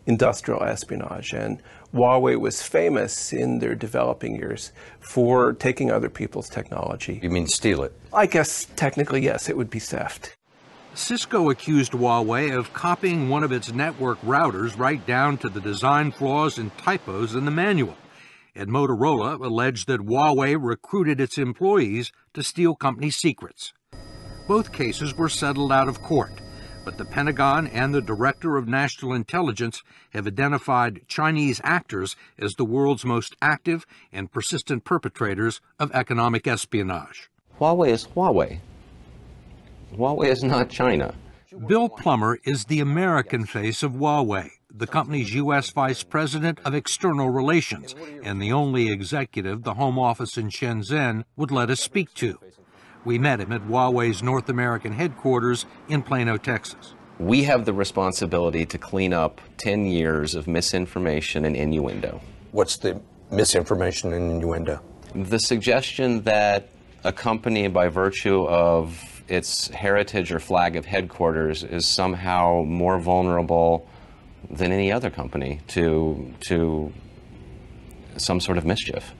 industrial espionage, and Huawei was famous in their developing years for taking other people's technology. You mean steal it? I guess technically, yes, it would be theft. Cisco accused Huawei of copying one of its network routers right down to the design flaws and typos in the manual. And Motorola alleged that Huawei recruited its employees to steal company secrets. Both cases were settled out of court, but the Pentagon and the Director of National Intelligence have identified Chinese actors as the world's most active and persistent perpetrators of economic espionage. Huawei is Huawei. Huawei is not China. Bill Plummer is the American face of Huawei, the company's U.S. Vice President of External Relations, and the only executive the Home Office in Shenzhen would let us speak to. We met him at Huawei's North American headquarters in Plano, Texas. We have the responsibility to clean up 10 years of misinformation and innuendo. What's the misinformation and innuendo? The suggestion that a company, by virtue of its heritage or flag of headquarters, is somehow more vulnerable than any other company to some sort of mischief.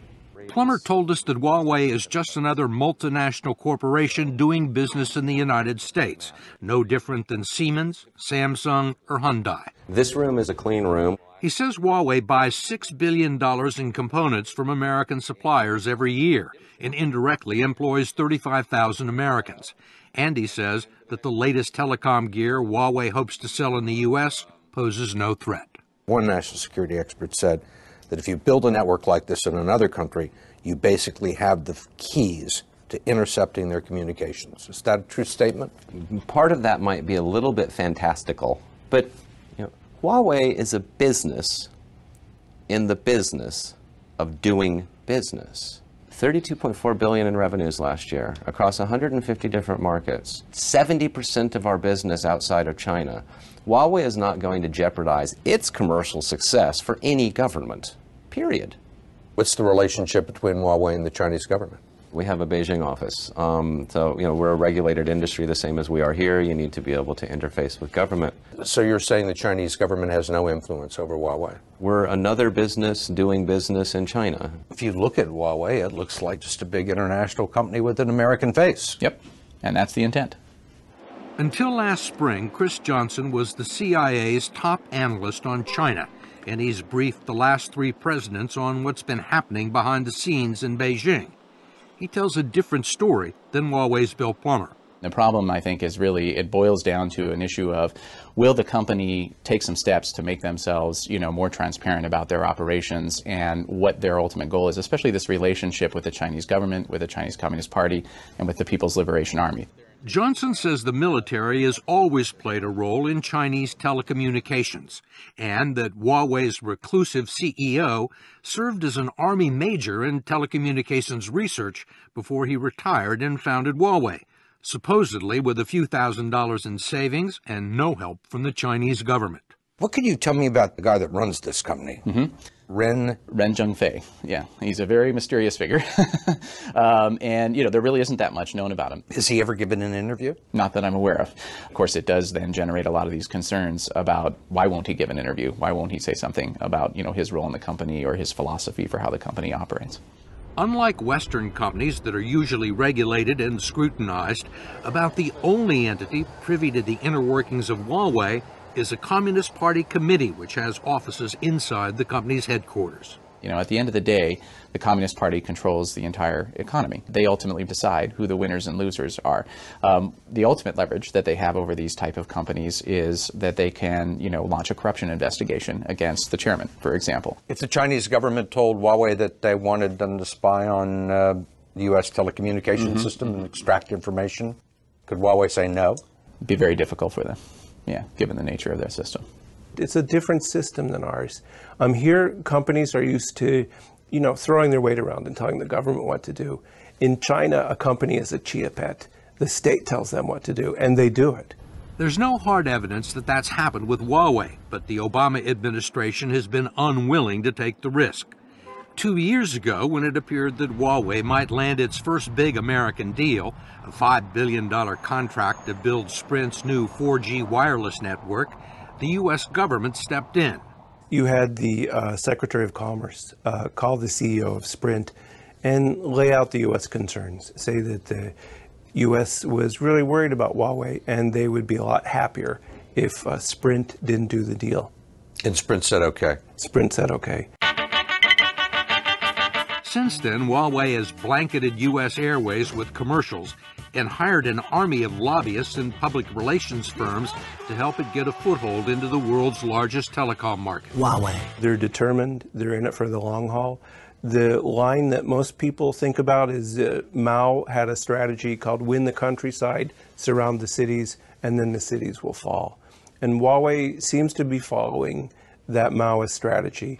Plummer told us that Huawei is just another multinational corporation doing business in the United States, no different than Siemens, Samsung, or Hyundai. This room is a clean room. He says Huawei buys $6 billion in components from American suppliers every year and indirectly employs 35,000 Americans. And he says that the latest telecom gear Huawei hopes to sell in the U.S. poses no threat. One national security expert said that if you build a network like this in another country, you basically have the keys to intercepting their communications. Is that a true statement? Part of that might be a little bit fantastical, but Huawei is a business in the business of doing business. $32.4 billion in revenues last year across 150 different markets. 70% of our business outside of China. Huawei is not going to jeopardize its commercial success for any government, period. What's the relationship between Huawei and the Chinese government? We have a Beijing office. So, we're a regulated industry the same as we are here. You need to be able to interface with government. So you're saying the Chinese government has no influence over Huawei? We're another business doing business in China. If you look at Huawei, it looks like just a big international company with an American face. Yep, and that's the intent. Until last spring, Chris Johnson was the CIA's top analyst on China, and he's briefed the last three presidents on what's been happening behind the scenes in Beijing. He tells a different story than Huawei's Bill Plummer. The problem, I think, is really it boils down to an issue of will the company take some steps to make themselves, more transparent about their operations and what their ultimate goal is, especially this relationship with the Chinese government, with the Chinese Communist Party, and with the People's Liberation Army. Johnson says the military has always played a role in Chinese telecommunications, and that Huawei's reclusive CEO served as an Army major in telecommunications research before he retired and founded Huawei, supposedly with a few $1,000s in savings and no help from the Chinese government. What can you tell me about the guy that runs this company? Ren Zhengfei. Yeah, he's a very mysterious figure. And, there really isn't that much known about him. Has he ever given an interview? Not that I'm aware of. Of course, it does then generate a lot of these concerns about why won't he give an interview? Why won't he say something about, his role in the company or his philosophy for how the company operates? Unlike Western companies that are usually regulated and scrutinized, about the only entity privy to the inner workings of Huawei is a Communist Party committee which has offices inside the company's headquarters. At the end of the day, the Communist Party controls the entire economy. They ultimately decide who the winners and losers are. The ultimate leverage that they have over these type of companies is that they can, launch a corruption investigation against the chairman, for example. If the Chinese government told Huawei that they wanted them to spy on the U.S. telecommunications system and extract information, could Huawei say no? It'd be very difficult for them. Yeah, given the nature of their system. It's a different system than ours. Here, companies are used to, throwing their weight around and telling the government what to do. In China, a company is a chia pet. The state tells them what to do, and they do it. There's no hard evidence that that's happened with Huawei, but the Obama administration has been unwilling to take the risk. 2 years ago when it appeared that Huawei might land its first big American deal, a $5 billion contract to build Sprint's new 4G wireless network, the U.S. government stepped in. You had the Secretary of Commerce call the CEO of Sprint and lay out the U.S. concerns, say that the U.S. was really worried about Huawei and they would be a lot happier if Sprint didn't do the deal. And Sprint said okay. Sprint said okay. Since then, Huawei has blanketed U.S. Airways with commercials and hired an army of lobbyists and public relations firms to help it get a foothold into the world's largest telecom market. Huawei. They're determined. They're in it for the long haul. The line that most people think about is Mao had a strategy called win the countryside, surround the cities, and then the cities will fall. And Huawei seems to be following that Maoist strategy.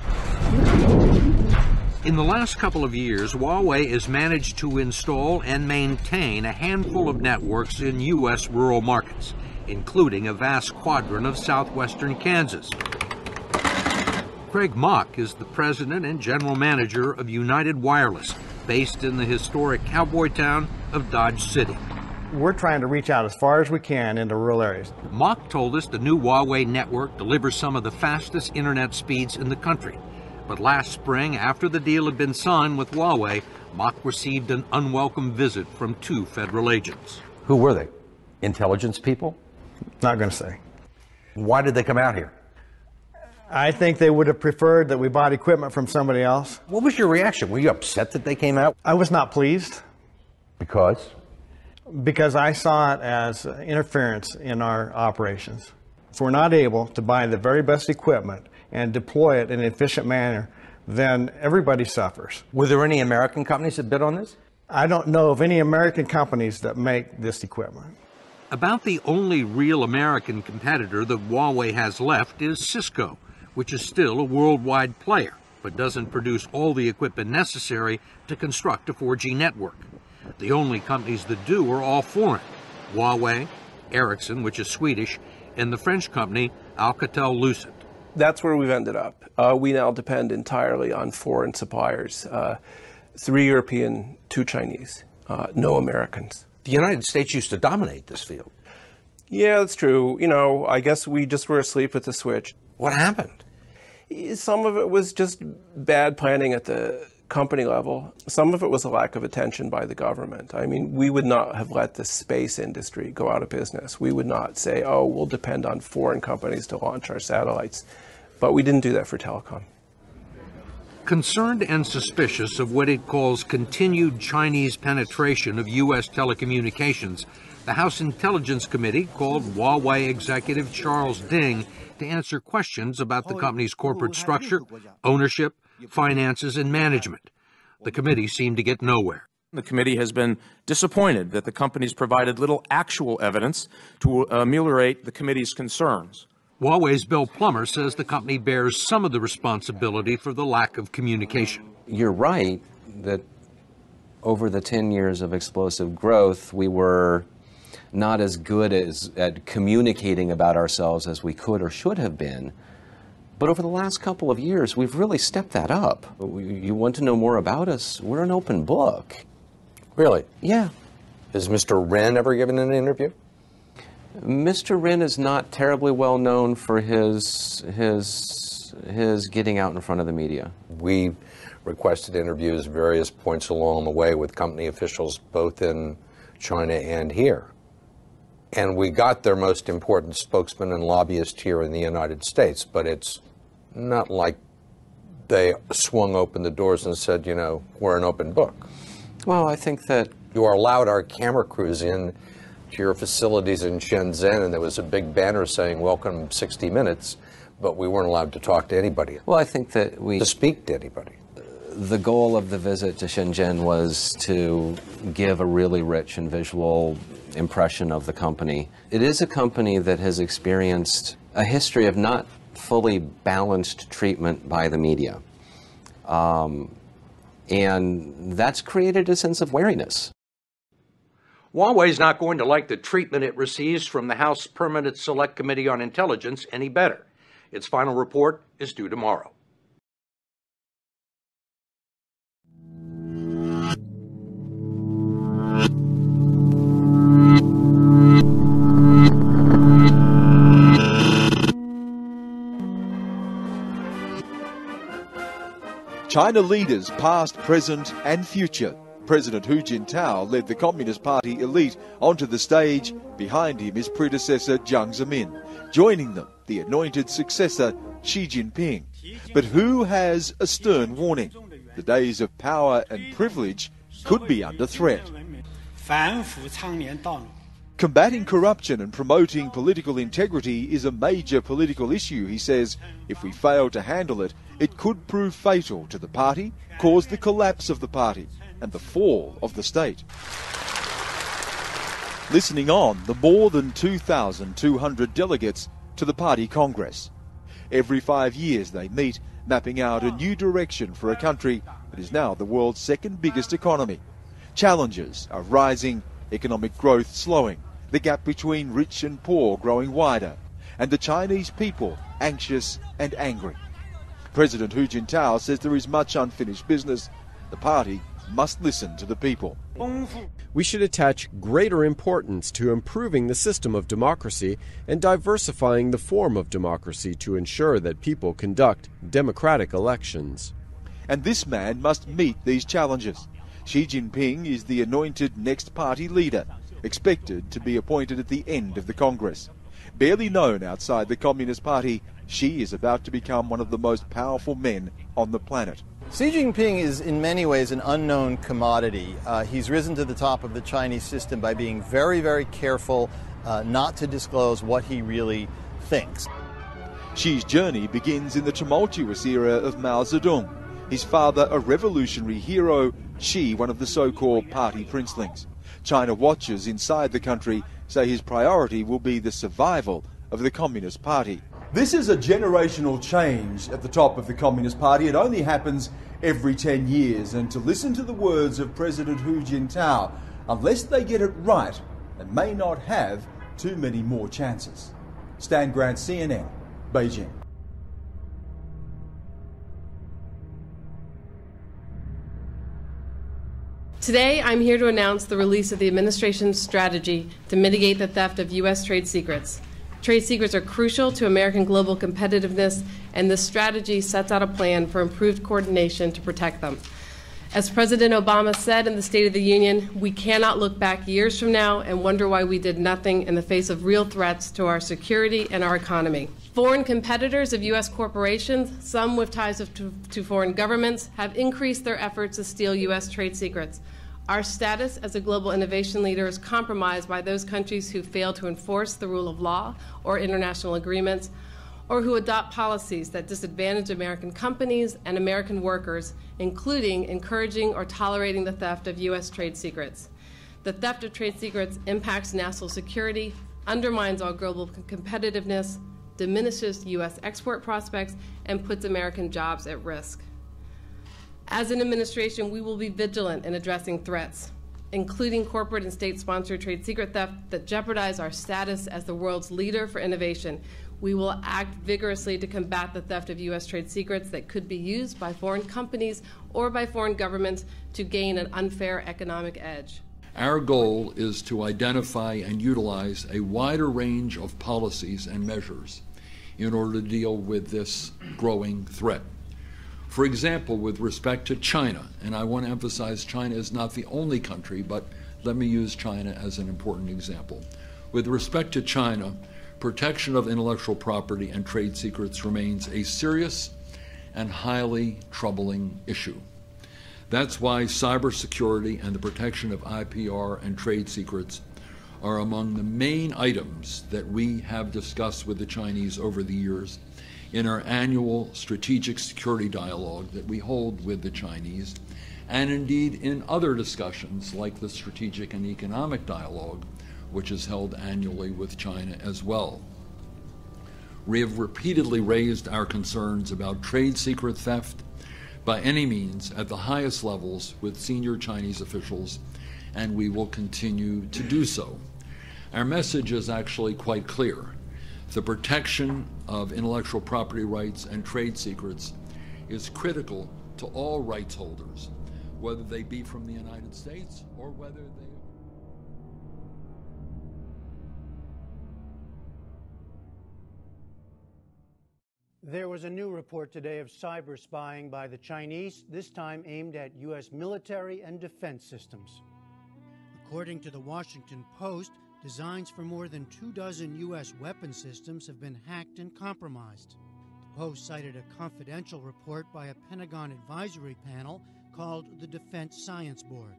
In the last couple of years, Huawei has managed to install and maintain a handful of networks in U.S. rural markets, including a vast quadrant of southwestern Kansas. Craig Mock is the president and general manager of United Wireless, based in the historic cowboy town of Dodge City. We're trying to reach out as far as we can into rural areas. Mock told us the new Huawei network delivers some of the fastest internet speeds in the country. But last spring, after the deal had been signed with Huawei, Mock received an unwelcome visit from 2 federal agents. Who were they? Intelligence people? Not going to say. Why did they come out here? I think they would have preferred that we bought equipment from somebody else. What was your reaction? Were you upset that they came out? I was not pleased. Because? Because I saw it as interference in our operations. If we're not able to buy the very best equipment and deploy it in an efficient manner, then everybody suffers. Were there any American companies that bid on this? I don't know of any American companies that make this equipment. About the only real American competitor that Huawei has left is Cisco, which is still a worldwide player, but doesn't produce all the equipment necessary to construct a 4G network. The only companies that do are all foreign: Huawei, Ericsson, which is Swedish, and the French company Alcatel-Lucent. That's where we've ended up. We now depend entirely on foreign suppliers. 3 European, 2 Chinese, no Americans. The United States used to dominate this field. Yeah, that's true. You know, I guess we just were asleep at the switch. What happened? Some of it was just bad planning at the company level. Some of it was a lack of attention by the government. I mean, we would not have let the space industry go out of business. We would not say, oh, we'll depend on foreign companies to launch our satellites. But we didn't do that for telecom. Concerned and suspicious of what it calls continued Chinese penetration of U.S. telecommunications, the House Intelligence Committee called Huawei executive Charles Ding to answer questions about the company's corporate structure, ownership, finances, and management. The committee seemed to get nowhere. The committee has been disappointed that the companies provided little actual evidence to ameliorate the committee's concerns. Huawei's Bill Plummer says the company bears some of the responsibility for the lack of communication. You're right that over the 10 years of explosive growth, we were not as good at communicating about ourselves as we could or should have been. But over the last couple of years, we've really stepped that up. You want to know more about us? We're an open book. Really? Yeah. Has Mr. Wren ever given an interview? Mr. Wren is not terribly well known for his getting out in front of the media. We requested interviews at various points along the way with company officials both in China and here. And we got their most important spokesman and lobbyist here in the United States, but it's not like they swung open the doors and said, you know, we're an open book. Well, I think that you allowed our camera crews in to your facilities in Shenzhen, and there was a big banner saying, welcome 60 Minutes, but we weren't allowed to talk to anybody. Well, I think that to speak to anybody. The goal of the visit to Shenzhen was to give a really rich and visual impression of the company. It is a company that has experienced a history of not fully balanced treatment by the media. And that's created a sense of wariness. Huawei's not going to like the treatment it receives from the House Permanent Select Committee on Intelligence any better. Its final report is due tomorrow. China leaders past, present and future. President Hu Jintao led the Communist Party elite onto the stage. Behind him his predecessor Jiang Zemin. Joining them, the anointed successor Xi Jinping. But Hu has a stern warning. The days of power and privilege could be under threat. Combating corruption and promoting political integrity is a major political issue, he says. If we fail to handle it, it could prove fatal to the party, cause the collapse of the party and the fall of the state. Listening on, the more than 2,200 delegates to the party congress. Every 5 years they meet, mapping out a new direction for a country that is now the world's second biggest economy. Challenges are rising, economic growth slowing, the gap between rich and poor growing wider, and the Chinese people anxious and angry. President Hu Jintao says there is much unfinished business. The party must listen to the people. We should attach greater importance to improving the system of democracy and diversifying the form of democracy to ensure that people conduct democratic elections. And this man must meet these challenges. Xi Jinping is the anointed next party leader, expected to be appointed at the end of the Congress. Barely known outside the Communist Party, Xi is about to become one of the most powerful men on the planet. Xi Jinping is in many ways an unknown commodity. He's risen to the top of the Chinese system by being very, very careful not to disclose what he really thinks. Xi's journey begins in the tumultuous era of Mao Zedong. His father, a revolutionary hero, Xi, one of the so-called party princelings. China watchers inside the country say his priority will be the survival of the Communist Party. This is a generational change at the top of the Communist Party. It only happens every 10 years. And to listen to the words of President Hu Jintao, unless they get it right, they may not have too many more chances. Stan Grant, CNN, Beijing. Today, I'm here to announce the release of the administration's strategy to mitigate the theft of U.S. trade secrets. Trade secrets are crucial to American global competitiveness, and this strategy sets out a plan for improved coordination to protect them. As President Obama said in the State of the Union, we cannot look back years from now and wonder why we did nothing in the face of real threats to our security and our economy. Foreign competitors of U.S. corporations, some with ties to foreign governments, have increased their efforts to steal U.S. trade secrets. Our status as a global innovation leader is compromised by those countries who fail to enforce the rule of law or international agreements, or who adopt policies that disadvantage American companies and American workers, including encouraging or tolerating the theft of U.S. trade secrets. The theft of trade secrets impacts national security, undermines our global competitiveness, diminishes U.S. export prospects, and puts American jobs at risk. As an administration, we will be vigilant in addressing threats, including corporate and state-sponsored trade secret theft that jeopardize our status as the world's leader for innovation. We will act vigorously to combat the theft of U.S. trade secrets that could be used by foreign companies or by foreign governments to gain an unfair economic edge. Our goal is to identify and utilize a wider range of policies and measures in order to deal with this growing threat. For example, with respect to China, and I want to emphasize China is not the only country, but let me use China as an important example. With respect to China, protection of intellectual property and trade secrets remains a serious and highly troubling issue. That's why cybersecurity and the protection of IPR and trade secrets are among the main items that we have discussed with the Chinese over the years in our annual strategic security dialogue that we hold with the Chinese, and indeed in other discussions like the strategic and economic dialogue, which is held annually with China as well. We have repeatedly raised our concerns about trade secret theft by any means at the highest levels with senior Chinese officials, and we will continue to do so. Our message is actually quite clear. The protection of intellectual property rights and trade secrets is critical to all rights holders, whether they be from the United States or whether they... There was a new report today of cyber spying by the Chinese, this time aimed at U.S. military and defense systems. According to the Washington Post, designs for more than 24 U.S. weapon systems have been hacked and compromised. The Post cited a confidential report by a Pentagon advisory panel called the Defense Science Board.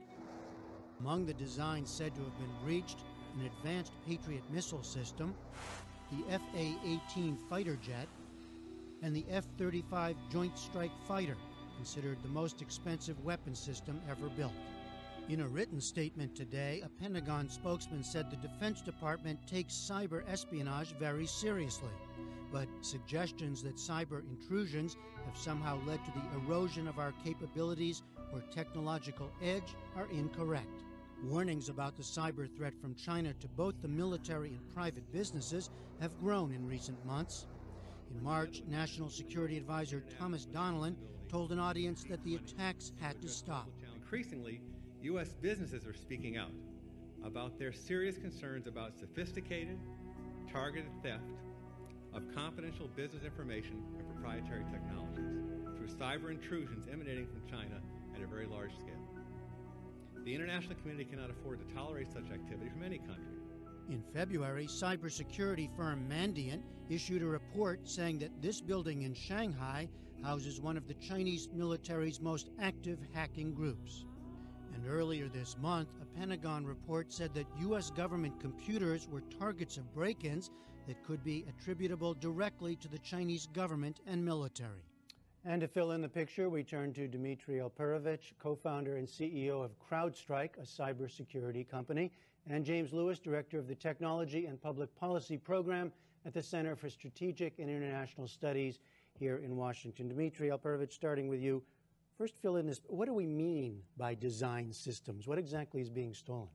Among the designs said to have been breached, an advanced Patriot missile system, the F-A-18 fighter jet, and the F-35 Joint Strike Fighter, considered the most expensive weapon system ever built. In a written statement today, a Pentagon spokesman said the Defense Department takes cyber espionage very seriously, but suggestions that cyber intrusions have somehow led to the erosion of our capabilities or technological edge are incorrect. Warnings about the cyber threat from China to both the military and private businesses have grown in recent months. In March, National Security Advisor Thomas Donnellan told an audience that the attacks had to stop. Increasingly, U.S. businesses are speaking out about their serious concerns about sophisticated, targeted theft of confidential business information and proprietary technologies through cyber intrusions emanating from China at a very large scale. The international community cannot afford to tolerate such activity from any country. In February, cybersecurity firm Mandiant issued a report saying that this building in Shanghai houses one of the Chinese military's most active hacking groups. And earlier this month, a Pentagon report said that U.S. government computers were targets of break-ins that could be attributable directly to the Chinese government and military. And to fill in the picture, we turn to Dmitry Alperovich, co-founder and CEO of CrowdStrike, a cybersecurity company, and James Lewis, director of the Technology and Public Policy Program at the Center for Strategic and International Studies here in Washington. Dmitry Alperovich, starting with you. First, fill in this. What do we mean by design systems? What exactly is being stolen?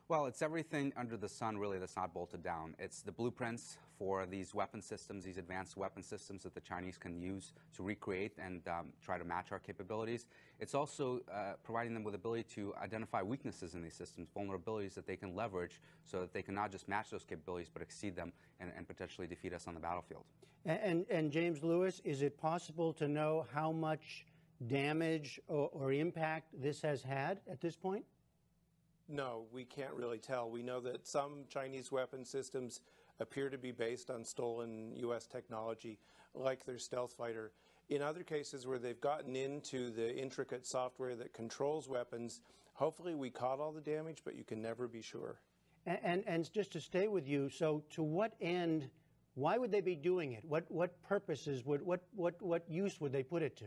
Well, it's everything under the sun, really, that's not bolted down. It's the blueprints for these weapon systems, these advanced weapon systems that the Chinese can use to recreate and try to match our capabilities. It's also providing them with the ability to identify weaknesses in these systems, vulnerabilities that they can leverage so that they can not just match those capabilities, but exceed them and potentially defeat us on the battlefield. And James Lewis, is it possible to know how much damage or impact this has had at this point? No, we can't really tell. We know that some Chinese weapon systems appear to be based on stolen U.S. technology, like their stealth fighter. In other cases where they've gotten into the intricate software that controls weapons, hopefully we caught all the damage, but you can never be sure. And just to stay with you, so to what end, why would they be doing it? What purposes, what use would they put it to?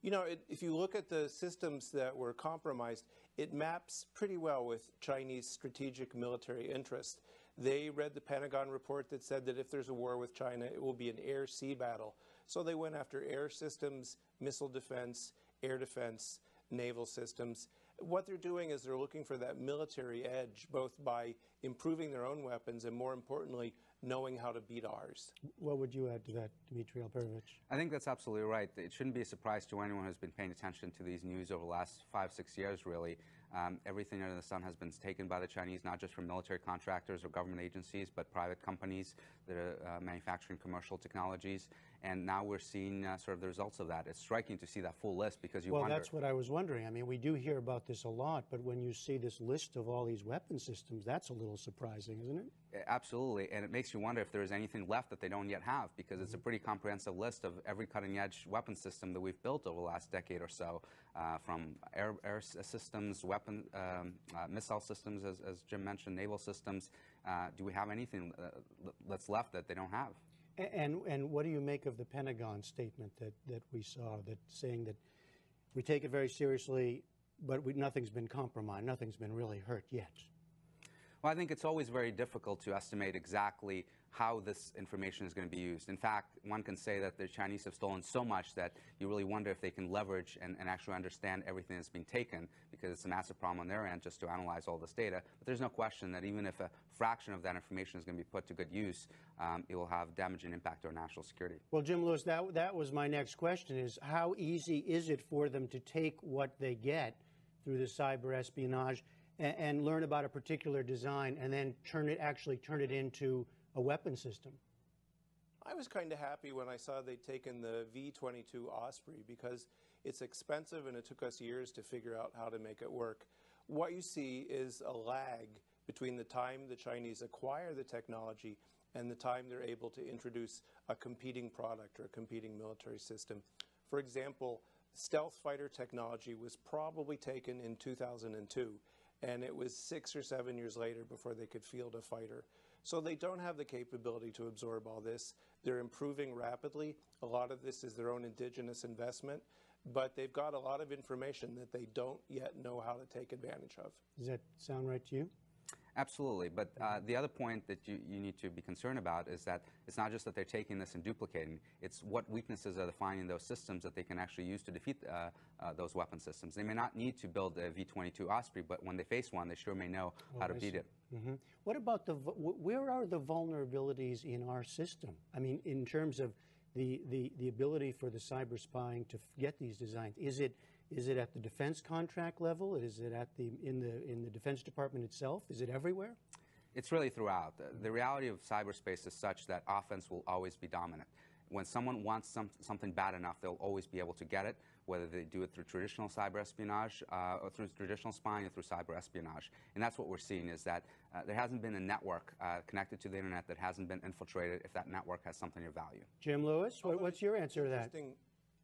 You know, if you look at the systems that were compromised, it maps pretty well with Chinese strategic military interest. They read the Pentagon report that said that if there's a war with China, it will be an air-sea battle. So they went after air systems, missile defense, air defense, naval systems. What they're doing is they're looking for that military edge, both by improving their own weapons and, more importantly, knowing how to beat ours. What would you add to that, Dmitry Alperovich? I think that's absolutely right. It shouldn't be a surprise to anyone who's been paying attention to these news over the last 5-6 years, really. Everything under the sun has been taken by the Chinese, not just from military contractors or government agencies, but private companies that are manufacturing commercial technologies. And now we're seeing sort of the results of that. It's striking to see that full list because you wonder. Well, that's what I was wondering. I mean, we do hear about this a lot, but when you see this list of all these weapon systems, that's a little surprising, isn't it? Absolutely. And it makes you wonder if there's anything left that they don't yet have, because it's a pretty comprehensive list of every cutting-edge weapon system that we've built over the last decade or so, from air systems, missile systems, as Jim mentioned, naval systems. Do we have anything that's left that they don't have? And what do you make of the Pentagon statement that we saw, that saying that we take it very seriously, but nothing's been compromised, nothing's been really hurt yet? Well, I think it's always very difficult to estimate exactly how this information is going to be used. In fact, one can say that the Chinese have stolen so much that you really wonder if they can leverage and actually understand everything that's being taken, because it's a massive problem on their end just to analyze all this data. But there's no question that even if a fraction of that information is going to be put to good use, it will have damaging impact to our national security. Well, Jim Lewis, that was my next question, is how easy is it for them to take what they get through the cyber espionage and learn about a particular design and then actually turn it into a weapon system? I was kind of happy when I saw they'd taken the V-22 Osprey because it's expensive and it took us years to figure out how to make it work. What you see is a lag between the time the Chinese acquire the technology and the time they're able to introduce a competing product or a competing military system. For example, stealth fighter technology was probably taken in 2002, and it was 6 or 7 years later before they could field a fighter. So they don't have the capability to absorb all this. They're improving rapidly. A lot of this is their own indigenous investment, but they've got a lot of information that they don't yet know how to take advantage of. Does that sound right to you? Absolutely, but the other point that you need to be concerned about is that it's not just that they're taking this and duplicating, it's what weaknesses are they finding in those systems that they can actually use to defeat those weapon systems. They may not need to build a V-22 Osprey, but when they face one, they sure may know how to beat it. Mm-hmm. What about where are the vulnerabilities in our system? I mean, in terms of the ability for the cyber spying to get these designs, is it at the defense contract level? Is it at in the Defense Department itself? Is it everywhere? It's really throughout. The reality of cyberspace is such that offense will always be dominant. When someone wants something bad enough, they'll always be able to get it, whether they do it through traditional cyber espionage or through traditional spying or through cyber espionage. And that's what we're seeing is that there hasn't been a network connected to the internet that hasn't been infiltrated if that network has something of value. Jim Lewis, what's your answer to that?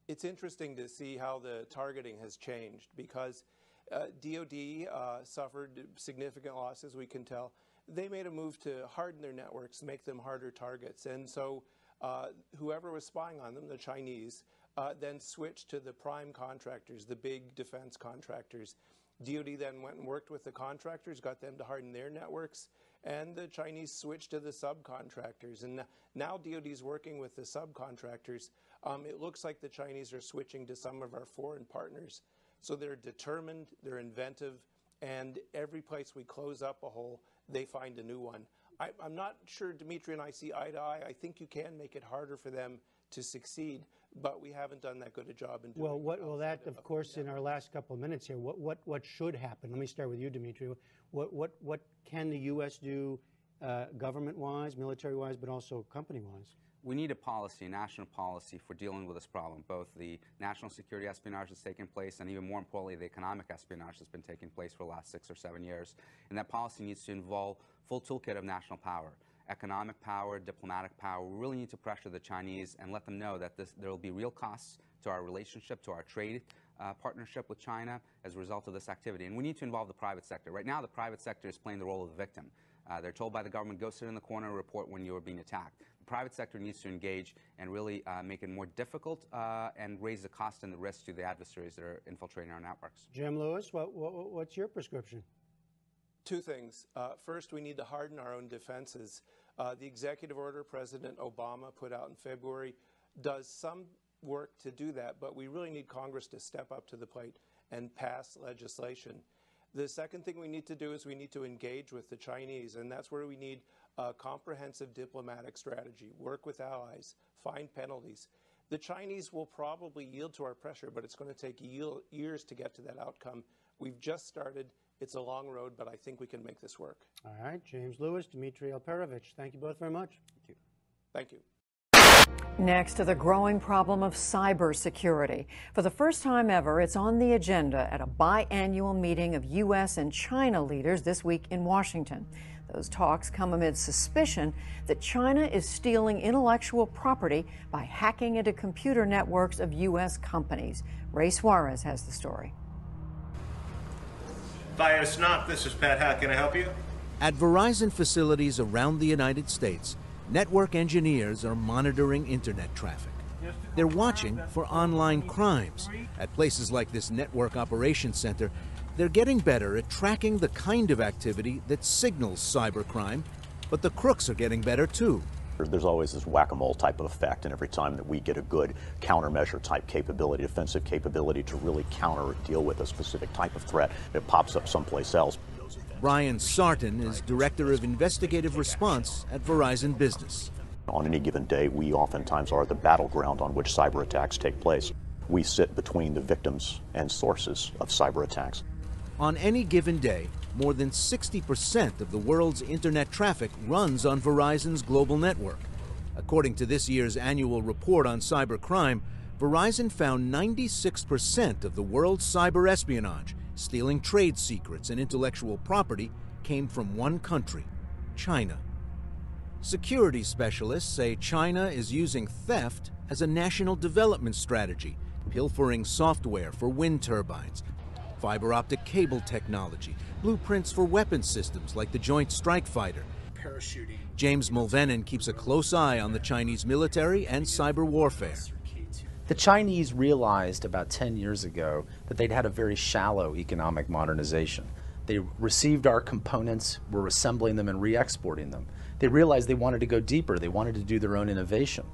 It's interesting to see how the targeting has changed because DoD suffered significant losses, we can tell. They made a move to harden their networks, make them harder targets. And so whoever was spying on them, the Chinese, then switched to the prime contractors, the big defense contractors. DoD then went and worked with the contractors, got them to harden their networks, and the Chinese switched to the subcontractors. And now DoD's working with the subcontractors. It looks like the Chinese are switching to some of our foreign partners. So they're determined, they're inventive, and every place we close up a hole, they find a new one. I'm not sure Dimitri and I see eye to eye. I think you can make it harder for them to succeed, but we haven't done that good a job in doing it. Well, that, of course, in our last couple of minutes here, what should happen? Let me start with you, Dimitri. What can the U.S. do government-wise, military-wise, but also company-wise? We need a policy, a national policy for dealing with this problem, both the national security espionage that's taken place and even more importantly, the economic espionage that's been taking place for the last 6 or 7 years. And that policy needs to involve full toolkit of national power. Economic power, diplomatic power. We really need to pressure the Chinese and let them know that there will be real costs to our relationship, to our trade partnership with China as a result of this activity. And we need to involve the private sector. Right now, the private sector is playing the role of the victim. They're told by the government, go sit in the corner and report when you are being attacked. The private sector needs to engage and really make it more difficult and raise the cost and the risk to the adversaries that are infiltrating our networks. Jim Lewis, what's your prescription? Two things. First, we need to harden our own defenses. The executive order President Obama put out in February does some work to do that, but we really need Congress to step up to the plate and pass legislation. The second thing we need to do is we need to engage with the Chinese, and that's where we need a comprehensive diplomatic strategy, work with allies, find penalties. The Chinese will probably yield to our pressure, but it's going to take years to get to that outcome. We've just started. It's a long road, but I think we can make this work. All right, James Lewis, Dmitry Alperovich, thank you both very much. Thank you. Thank you. Next to the growing problem of cybersecurity. For the first time ever, it's on the agenda at a biannual meeting of U.S. and China leaders this week in Washington. Those talks come amid suspicion that China is stealing intellectual property by hacking into computer networks of U.S. companies. Ray Suarez has the story. BioSnop, this is Pat. How can I help you? At Verizon facilities around the United States, network engineers are monitoring internet traffic. They're watching for online crimes. At places like this network operations center, they're getting better at tracking the kind of activity that signals cybercrime, but the crooks are getting better too. There's always this whack-a-mole type of effect, and every time that we get a good countermeasure type capability, defensive capability to really counter or deal with a specific type of threat, it pops up someplace else. Brian Sarton is Director of Investigative Response at Verizon Business. On any given day, we oftentimes are the battleground on which cyber attacks take place. We sit between the victims and sources of cyber attacks. On any given day, more than 60% of the world's internet traffic runs on Verizon's global network. According to this year's annual report on cybercrime, Verizon found 96% of the world's cyber espionage, stealing trade secrets and intellectual property, came from one country, China. Security specialists say China is using theft as a national development strategy, pilfering software for wind turbines, fiber optic cable technology, blueprints for weapon systems like the Joint Strike Fighter. Parachuting. James Mulvenin keeps a close eye on the Chinese military and cyber warfare. The Chinese realized about 10 years ago that they'd had a very shallow economic modernization. They received our components, were assembling them and re-exporting them. They realized they wanted to go deeper. They wanted to do their own innovation.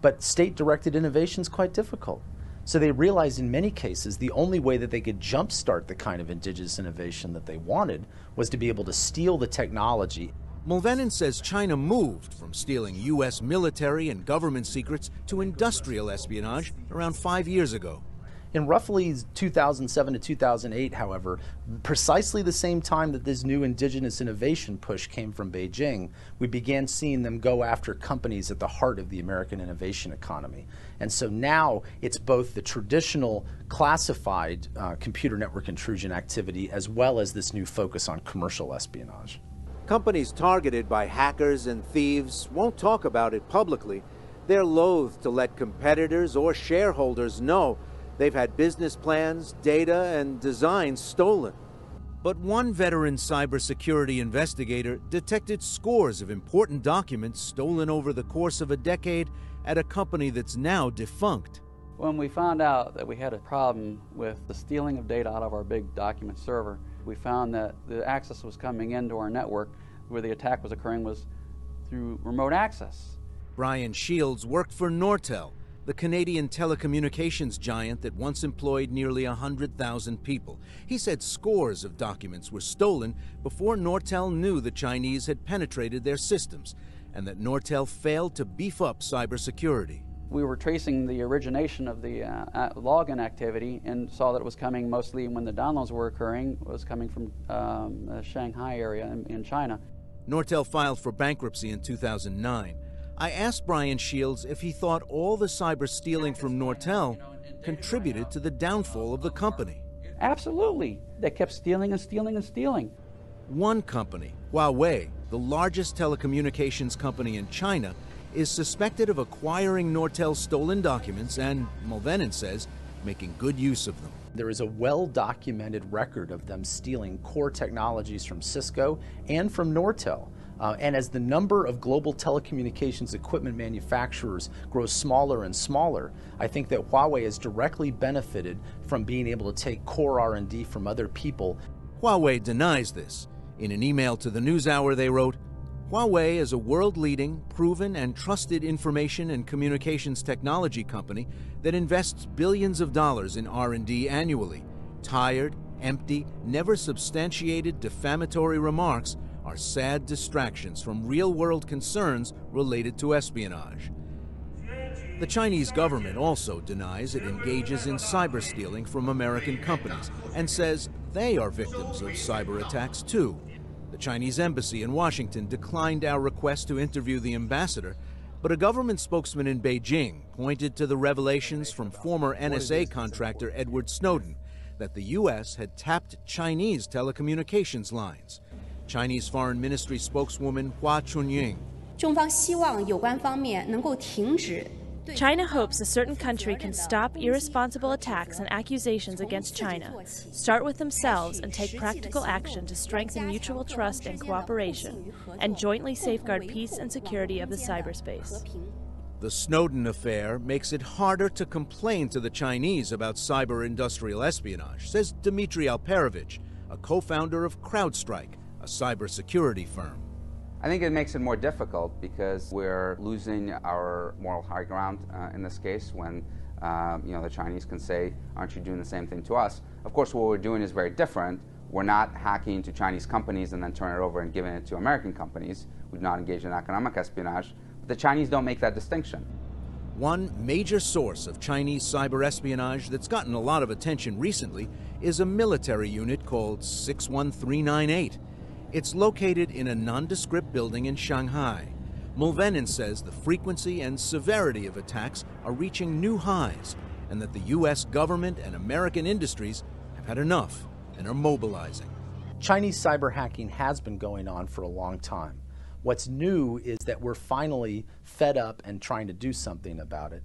But state-directed innovation is quite difficult. So they realized in many cases the only way that they could jumpstart the kind of indigenous innovation that they wanted was to be able to steal the technology. Mulvenin says China moved from stealing U.S. military and government secrets to industrial espionage around 5 years ago. In roughly 2007 to 2008, however, precisely the same time that this new indigenous innovation push came from Beijing, we began seeing them go after companies at the heart of the American innovation economy. And so now it's both the traditional classified computer network intrusion activity as well as this new focus on commercial espionage. Companies targeted by hackers and thieves won't talk about it publicly. They're loath to let competitors or shareholders know they've had business plans, data, and designs stolen. But one veteran cybersecurity investigator detected scores of important documents stolen over the course of a decade at a company that's now defunct. When we found out that we had a problem with the stealing of data out of our big document server, we found that the access was coming into our network where the attack was occurring was through remote access. Brian Shields worked for Nortel, the Canadian telecommunications giant that once employed nearly 100,000 people. He said scores of documents were stolen before Nortel knew the Chinese had penetrated their systems, and that Nortel failed to beef up cybersecurity. We were tracing the origination of the login activity and saw that it was coming mostly when the downloads were occurring, was coming from the Shanghai area in China. Nortel filed for bankruptcy in 2009. I asked Brian Shields if he thought all the cyber stealing from Nortel contributed to the downfall of the company. Absolutely. They kept stealing and stealing and stealing. One company, Huawei, the largest telecommunications company in China, is suspected of acquiring Nortel's stolen documents and, Mulvenin says, making good use of them. There is a well-documented record of them stealing core technologies from Cisco and from Nortel. And as the number of global telecommunications equipment manufacturers grows smaller and smaller, I think that Huawei has directly benefited from being able to take core R&D from other people. Huawei denies this. In an email to the NewsHour, they wrote, Huawei is a world-leading, proven, and trusted information and communications technology company that invests billions of dollars in R&D annually. Tired, empty, never substantiated defamatory remarks are sad distractions from real-world concerns related to espionage. The Chinese government also denies it engages in cyber stealing from American companies and says they are victims of cyber attacks too. The Chinese embassy in Washington declined our request to interview the ambassador, but a government spokesman in Beijing pointed to the revelations from former NSA contractor Edward Snowden that the U.S. had tapped Chinese telecommunications lines. Chinese Foreign Ministry spokeswoman Hua Chunying. China hopes a certain country can stop irresponsible attacks and accusations against China, start with themselves, and take practical action to strengthen mutual trust and cooperation, and jointly safeguard peace and security of the cyberspace. The Snowden affair makes it harder to complain to the Chinese about cyber industrial espionage, says Dmitry Alperovich, a co-founder of CrowdStrike, a cybersecurity firm. I think it makes it more difficult because we're losing our moral high ground in this case when the Chinese can say, aren't you doing the same thing to us? Of course, what we're doing is very different. We're not hacking into Chinese companies and then turning it over and giving it to American companies. We do not engage in economic espionage. But the Chinese don't make that distinction. One major source of Chinese cyber espionage that's gotten a lot of attention recently is a military unit called 61398. It's located in a nondescript building in Shanghai. Mulvenin says the frequency and severity of attacks are reaching new highs, and that the U.S. government and American industries have had enough and are mobilizing. Chinese cyber hacking has been going on for a long time. What's new is that we're finally fed up and trying to do something about it.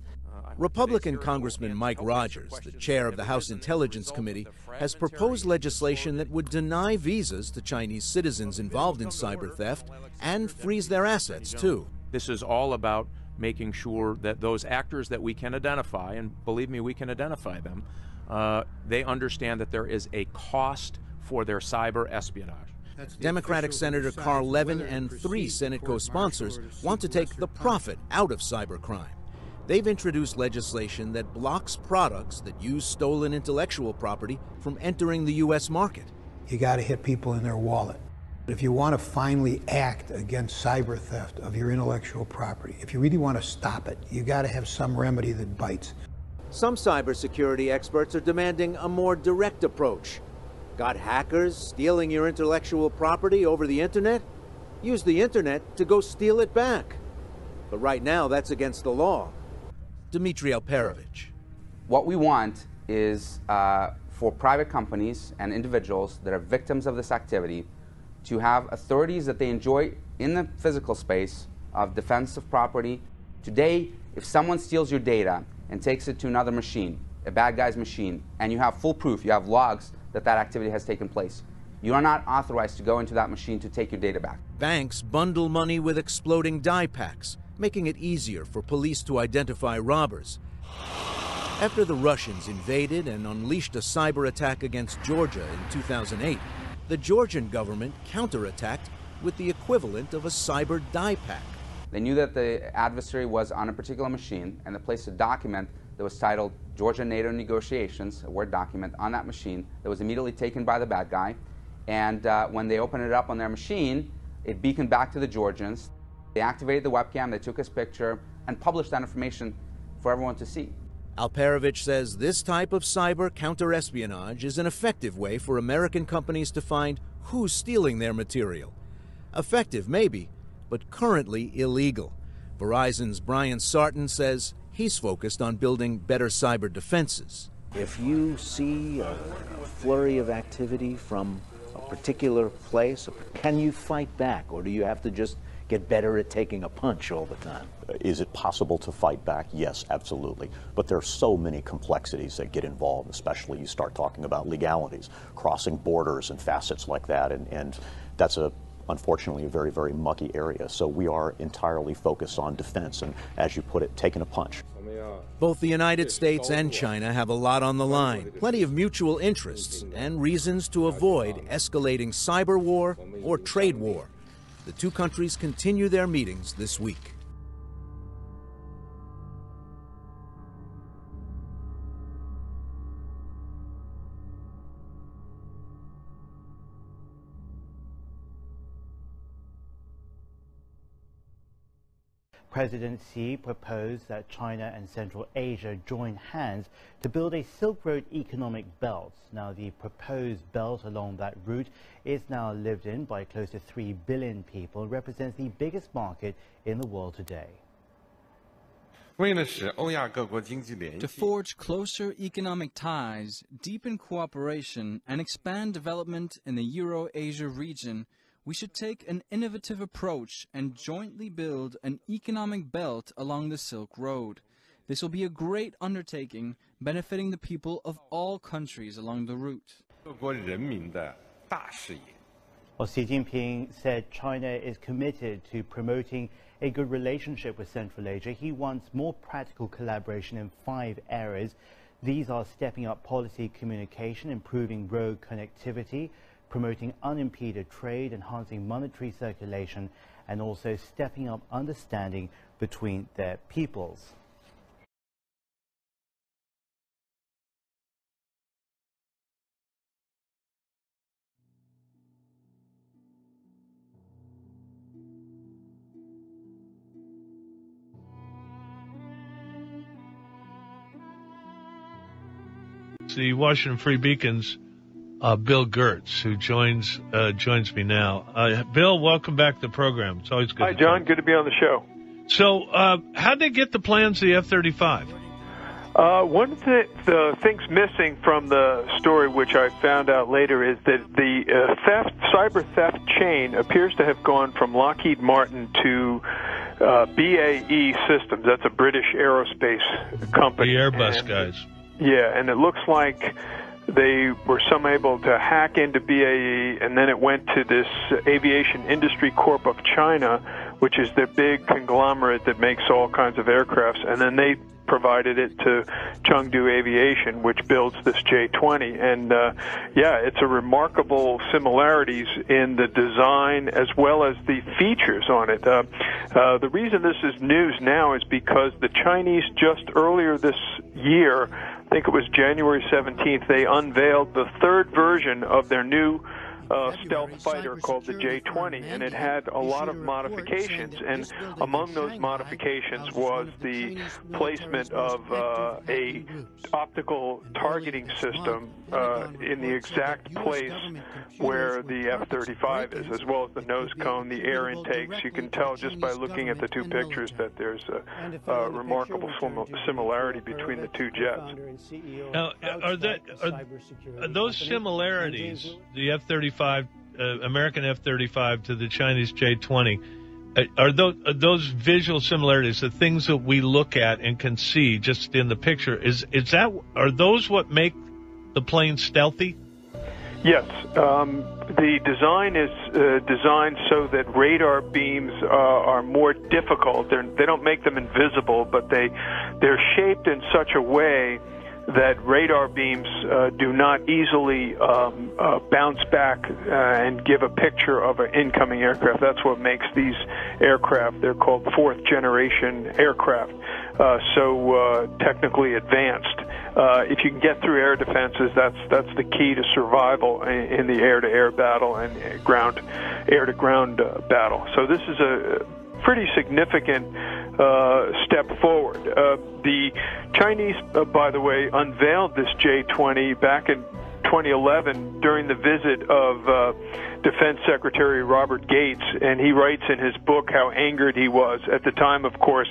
Republican Congressman Mike Rogers, the chair of the House Intelligence Committee, has proposed legislation that would deny visas to Chinese citizens involved in cyber theft and freeze their assets, too. This is all about making sure that those actors that we can identify, and believe me, we can identify them, they understand that there is a cost for their cyber espionage. Democratic Senator Carl Levin and 3 Senate co-sponsors want to take the profit out of cybercrime. They've introduced legislation that blocks products that use stolen intellectual property from entering the U.S. market. You got to hit people in their wallet. If you want to finally act against cyber theft of your intellectual property, if you really want to stop it, you got to have some remedy that bites. Some cybersecurity experts are demanding a more direct approach. Got hackers stealing your intellectual property over the internet? Use the internet to go steal it back. But right now, that's against the law. Dmitry Alperovich. What we want is for private companies and individuals that are victims of this activity to have authorities that they enjoy in the physical space of defense of property. Today, if someone steals your data and takes it to another machine, a bad guy's machine, and you have full proof, you have logs that that activity has taken place, you are not authorized to go into that machine to take your data back. Banks bundle money with exploding die packs, making it easier for police to identify robbers. After the Russians invaded and unleashed a cyber attack against Georgia in 2008, the Georgian government counterattacked with the equivalent of a cyber die pack. They knew that the adversary was on a particular machine, and they placed a document that was titled Georgia-NATO Negotiations, a Word document, on that machine that was immediately taken by the bad guy. And when they opened it up on their machine, it beaconed back to the Georgians. They activated the webcam, they took his picture, and published that information for everyone to see. Alperovich says this type of cyber counter-espionage is an effective way for American companies to find who's stealing their material. Effective, maybe, but currently illegal. Verizon's Brian Sarton says he's focused on building better cyber defenses. If you see a flurry of activity from a particular place, can you fight back, or do you have to just get better at taking a punch all the time? Is it possible to fight back? Yes, absolutely. But there are so many complexities that get involved, especially you start talking about legalities, crossing borders and facets like that, and that's unfortunately a very, very mucky area. So we are entirely focused on defense and, as you put it, taking a punch. Both the United States and China have a lot on the line, plenty of mutual interests, and reasons to avoid escalating cyber war or trade war. The two countries continue their meetings this week. President Xi proposed that China and Central Asia join hands to build a Silk Road economic belt. Now, the proposed belt along that route is now lived in by close to 3 billion people and represents the biggest market in the world today. To forge closer economic ties, deepen cooperation, and expand development in the Euro-Asia region, we should take an innovative approach and jointly build an economic belt along the Silk Road. This will be a great undertaking, benefiting the people of all countries along the route. Well, Xi Jinping said China is committed to promoting a good relationship with Central Asia. He wants more practical collaboration in 5 areas. These are stepping up policy communication, improving road connectivity, promoting unimpeded trade, enhancing monetary circulation, and also stepping up understanding between their peoples. The Washington Free Beacon's Bill Gertz, who joins me now. Bill, welcome back to the program. It's always good. Hi, John. Good to be on the show. So, how'd they get the plans of the F-35? One of the things missing from the story, which I found out later, is that the cyber theft chain appears to have gone from Lockheed Martin to BAE Systems. That's a British aerospace company. The Airbus guys. Yeah, and it looks like they were able to hack into BAE, and then it went to this Aviation Industry Corp of China, which is the big conglomerate that makes all kinds of aircrafts, and then they provided it to Chengdu Aviation, which builds this J-20. And it's a remarkable similarities in the design as well as the features on it. The reason this is news now is because the Chinese just earlier this year, I think it was January 17th, they unveiled the third version of their new stealth fighter called the J-20, and it had a lot of modifications, and among those modifications was the placement of a optical targeting system in the exact place where the F-35 is, as well as the nose cone, the air intakes. You can tell just by looking at the two pictures that there's a remarkable similarity between the two jets. Now, are those similarities, the F-35, American F-35 to the Chinese J-20, are those visual similarities, the things that we look at and can see just in the picture, are those what make the plane stealthy? Yes. The design is designed so that radar beams are more difficult. They don't make them invisible, but they're shaped in such a way that radar beams do not easily bounce back and give a picture of an incoming aircraft. That's what makes these aircraft, they're called fourth-generation aircraft, so technically advanced. If you can get through air defenses, that's the key to survival in the air-to-air battle and air-to-ground battle. So this is a pretty significant step forward. The Chinese, by the way, unveiled this J-20 back in 2011 during the visit of Defense Secretary Robert Gates, and he writes in his book how angered he was. At the time, of course,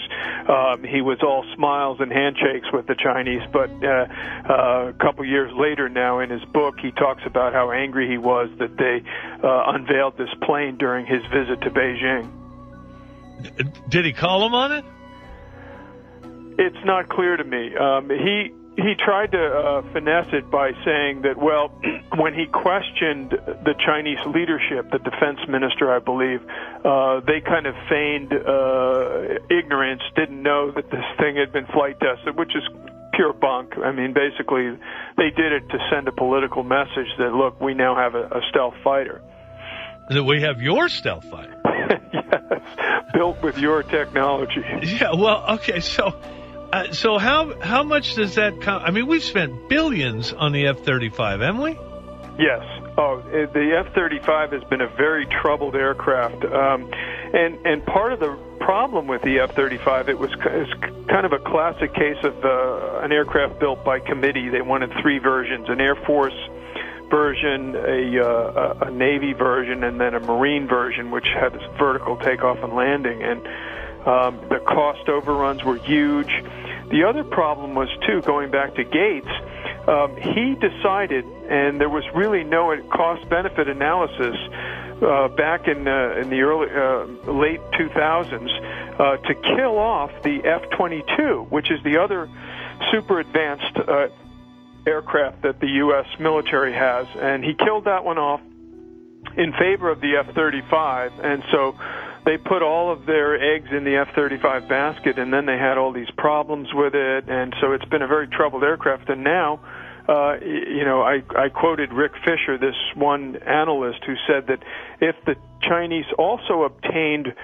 he was all smiles and handshakes with the Chinese, but a couple years later now in his book, he talks about how angry he was that they unveiled this plane during his visit to Beijing. Did he call him on it? It's not clear to me. He tried to finesse it by saying that, well, when he questioned the Chinese leadership, the defense minister, I believe, they kind of feigned ignorance, didn't know that this thing had been flight tested, which is pure bunk. I mean, basically, they did it to send a political message that, look, we now have a stealth fighter. That we have your stealth fighter. Yes, built with your technology. Yeah, well, okay, so how much does that I mean, we've spent billions on the F-35, haven't we? Yes. Oh, the F-35 has been a very troubled aircraft, and part of the problem with the F-35, it's kind of a classic case of an aircraft built by committee. They wanted three versions: an Air Force version, a Navy version, and then a Marine version, which had this vertical takeoff and landing. And the cost overruns were huge. The other problem was, too, going back to Gates, he decided, and there was really no cost-benefit analysis back in the late 2000s, to kill off the F-22, which is the other super advanced aircraft that the U.S. military has, and he killed that one off in favor of the F-35, and so they put all of their eggs in the F-35 basket, and then they had all these problems with it, and so it's been a very troubled aircraft. And now, I quoted Rick Fisher, this one analyst, who said that if the Chinese also obtained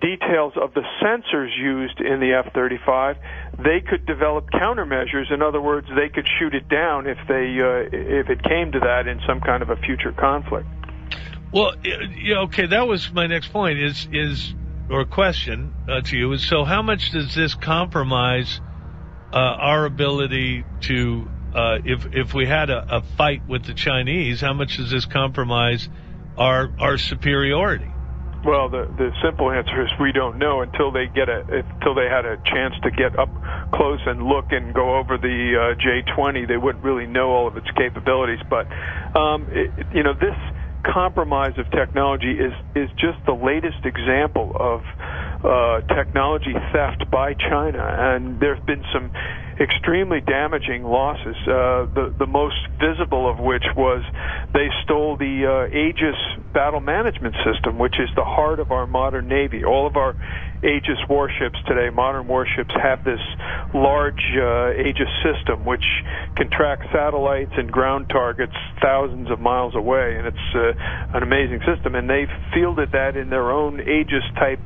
details of the sensors used in the F-35, they could develop countermeasures. In other words, they could shoot it down if it came to that in some kind of a future conflict. Well, okay, that was my next point, or question to you, is so how much does this compromise our ability to if we had a fight with the Chinese, how much does this compromise our superiority? Well, the simple answer is we don't know until they had a chance to get up close and look and go over the J-20. They wouldn't really know all of its capabilities. But this compromise of technology is just the latest example of technology theft by China, and there have been some extremely damaging losses, the most visible of which was they stole the Aegis battle management system, which is the heart of our modern Navy. All of our Aegis warships today, modern warships, have this large Aegis system which can track satellites and ground targets thousands of miles away, and it's an amazing system. And they fielded that in their own Aegis-type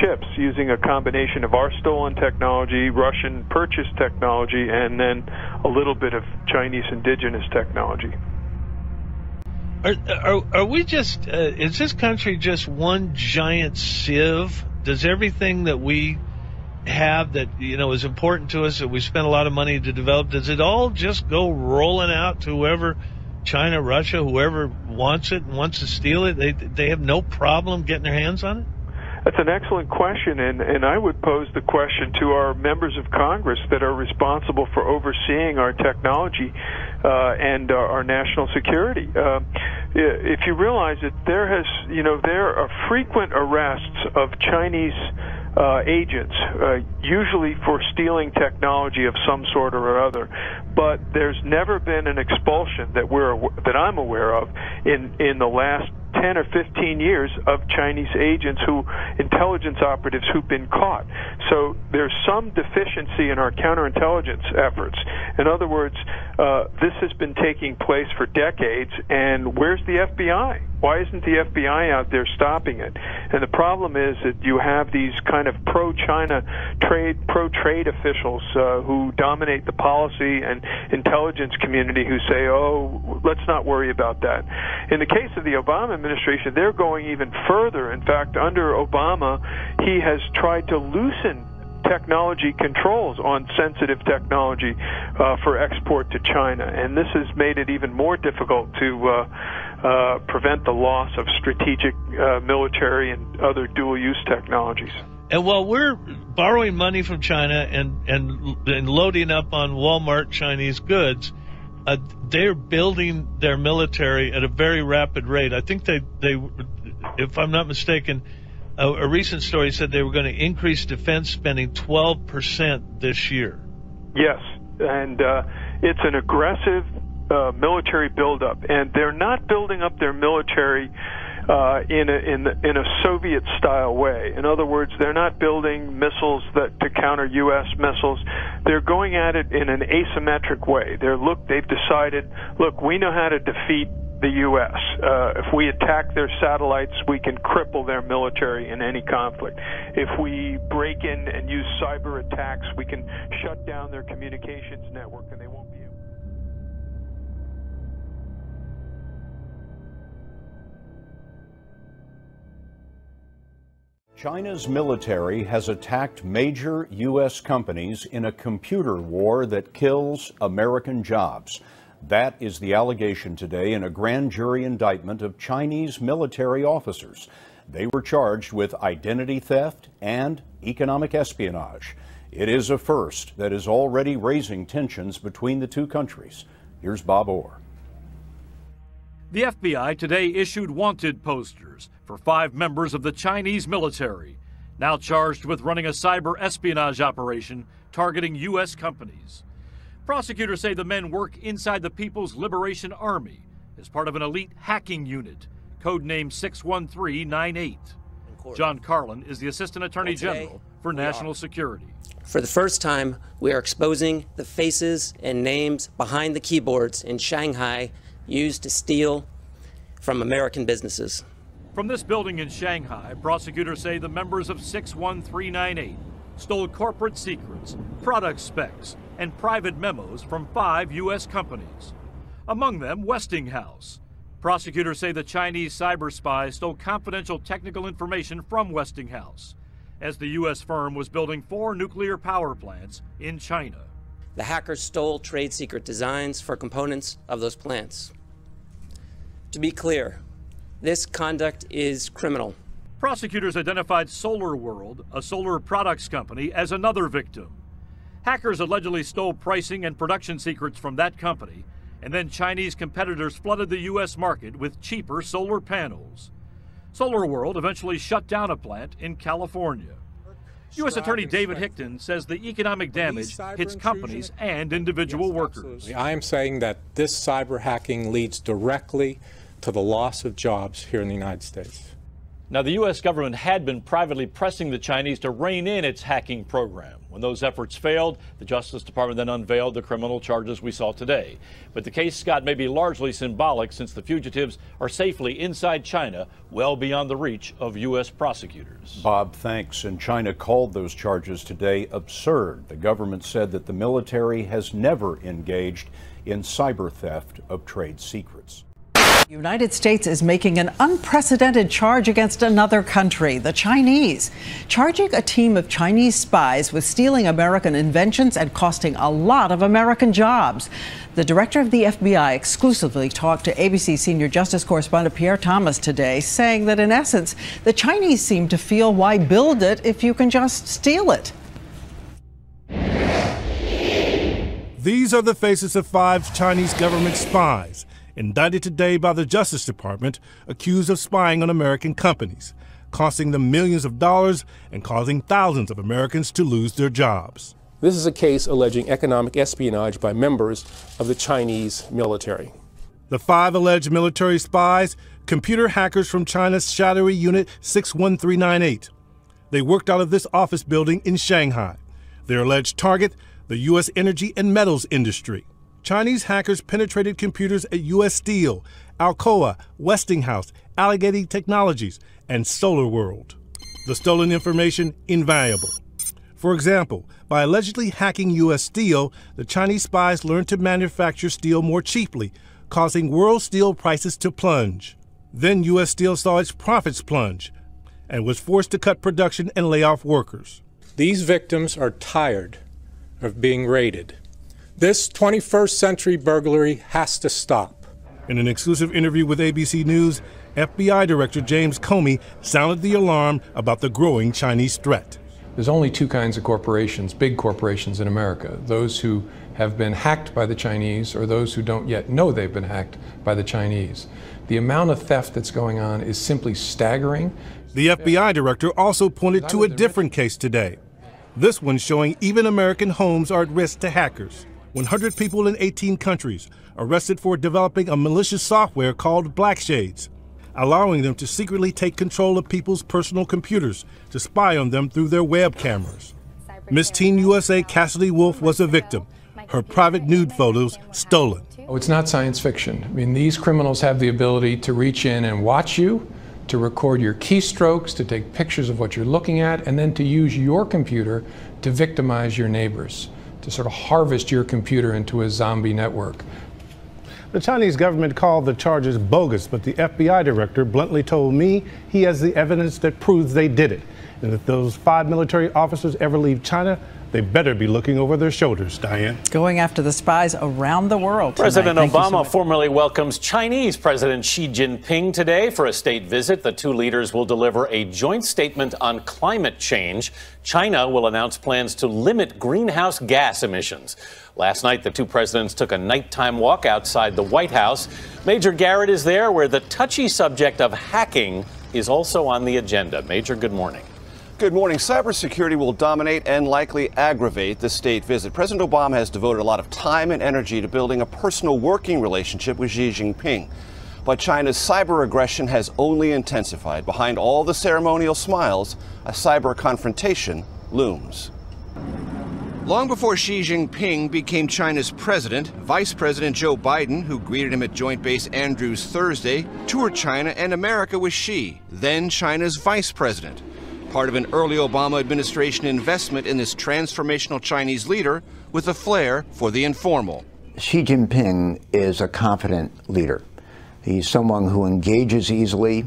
ships using a combination of our stolen technology, Russian purchased technology, and then a little bit of Chinese indigenous technology. Are we just, is this country just one giant sieve? Does everything that we have that, is important to us, that we spend a lot of money to develop, does it all just go rolling out to whoever, China, Russia, whoever wants it and wants to steal it? They have no problem getting their hands on it? That's an excellent question, and I would pose the question to our members of Congress that are responsible for overseeing our technology and our national security. If you realize that there are frequent arrests of Chinese agents, usually for stealing technology of some sort or other, but there's never been an expulsion that I'm aware of in the last 10 or 15 years of Chinese agents intelligence operatives who've been caught. So there's some deficiency in our counterintelligence efforts. In other words, this has been taking place for decades, and where's the FBI? Why isn't the FBI out there stopping it? And the problem is that you have these kind of pro-China, pro-trade officials who dominate the policy and intelligence community who say, oh, let's not worry about that. In the case of the Obama administration, they're going even further. In fact, under Obama, he has tried to loosen technology controls on sensitive technology for export to China, and this has made it even more difficult to prevent the loss of strategic military and other dual-use technologies. And while we're borrowing money from China and loading up on Walmart Chinese goods, they're building their military at a very rapid rate. I think they if I'm not mistaken, a recent story said they were going to increase defense spending 12% this year. Yes, and it's an aggressive military buildup, and they're not building up their military in a Soviet-style way. In other words, they're not building missiles to counter U.S. missiles. They're going at it in an asymmetric way. They've decided, look, we know how to defeat the U.S. If we attack their satellites, we can cripple their military in any conflict. If we break in and use cyber attacks, we can shut down their communications network, and they won't be able. China's military has attacked major U.S. companies in a computer war that kills American jobs. That is the allegation today in a grand jury indictment of Chinese military officers. They were charged with identity theft and economic espionage. It is a first that is already raising tensions between the two countries. Here's Bob Orr. The FBI today issued wanted posters for 5 members of the Chinese military, now charged with running a cyber espionage operation targeting U.S. companies. Prosecutors say the men work inside the People's Liberation Army as part of an elite hacking unit, codenamed 61398. John Carlin is the Assistant Attorney General for National Security. For the first time, we are exposing the faces and names behind the keyboards in Shanghai used to steal from American businesses. From this building in Shanghai, prosecutors say the members of 61398 stole corporate secrets, product specs, and private memos from 5 U.S. companies. Among them, Westinghouse. Prosecutors say the Chinese cyber spies stole confidential technical information from Westinghouse, as the U.S. firm was building 4 nuclear power plants in China. The hackers stole trade secret designs for components of those plants. To be clear, this conduct is criminal. Prosecutors identified SolarWorld, a solar products company, as another victim. Hackers allegedly stole pricing and production secrets from that company, and then Chinese competitors flooded the U.S. market with cheaper solar panels. SolarWorld eventually shut down a plant in California. U.S. Attorney David Hickton says the economic damage hits companies and individual workers. I am saying that this cyber hacking leads directly to the loss of jobs here in the United States. Now, the U.S. government had been privately pressing the Chinese to rein in its hacking program. When those efforts failed, the Justice Department then unveiled the criminal charges we saw today. But the case, Scott, may be largely symbolic since the fugitives are safely inside China, well beyond the reach of U.S. prosecutors. Bob, thanks. And China called those charges today absurd. The government said that the military has never engaged in cyber theft of trade secrets. The United States is making an unprecedented charge against another country, the Chinese, charging a team of Chinese spies with stealing American inventions and costing a lot of American jobs. The director of the FBI exclusively talked to ABC senior justice correspondent Pierre Thomas today, saying that in essence, the Chinese seem to feel why build it if you can just steal it. These are the faces of 5 Chinese government spies indicted today by the Justice Department, accused of spying on American companies, costing them millions of dollars and causing thousands of Americans to lose their jobs. This is a case alleging economic espionage by members of the Chinese military. The 5 alleged military spies, computer hackers from China's shadowy unit 61398. They worked out of this office building in Shanghai. Their alleged target, the U.S. energy and metals industry. Chinese hackers penetrated computers at U.S. Steel, Alcoa, Westinghouse, Allegheny Technologies, and SolarWorld. The stolen information invaluable. For example, by allegedly hacking U.S. Steel, the Chinese spies learned to manufacture steel more cheaply, causing world steel prices to plunge. Then U.S. Steel saw its profits plunge and was forced to cut production and lay off workers. These victims are tired of being raided. This 21st century burglary has to stop. In an exclusive interview with ABC News, FBI Director James Comey sounded the alarm about the growing Chinese threat. There's only 2 kinds of corporations, big corporations in America. Those who have been hacked by the Chinese or those who don't yet know they've been hacked by the Chinese. The amount of theft that's going on is simply staggering. The FBI Director also pointed to a different case today. This one showing even American homes are at risk to hackers. 100 people in 18 countries arrested for developing a malicious software called Blackshades, allowing them to secretly take control of people's personal computers to spy on them through their web cameras. Miss Teen USA Cassidy Wolf was a victim, her private nude photos stolen. Oh, it's not science fiction. I mean, these criminals have the ability to reach in and watch you, to record your keystrokes, to take pictures of what you're looking at, and then to use your computer to victimize your neighbors, to sort of harvest your computer into a zombie network. The Chinese government called the charges bogus, but the FBI director bluntly told me he has the evidence that proves they did it. And if those 5 military officers ever leave China, they better be looking over their shoulders, Diane. Going after the spies around the world tonight. President Obama formally welcomes Chinese President Xi Jinping today for a state visit. The 2 leaders will deliver a joint statement on climate change. China will announce plans to limit greenhouse gas emissions. Last night, the 2 presidents took a nighttime walk outside the White House. Major Garrett is there, where the touchy subject of hacking is also on the agenda. Major, good morning. Good morning. Cybersecurity will dominate and likely aggravate the state visit. President Obama has devoted a lot of time and energy to building a personal working relationship with Xi Jinping. But China's cyber aggression has only intensified. Behind all the ceremonial smiles, a cyber confrontation looms. Long before Xi Jinping became China's president, Vice President Joe Biden, who greeted him at Joint Base Andrews Thursday, toured China and America with Xi, then China's vice president. Part of an early Obama administration investment in this transformational Chinese leader with a flair for the informal. Xi Jinping is a confident leader. He's someone who engages easily,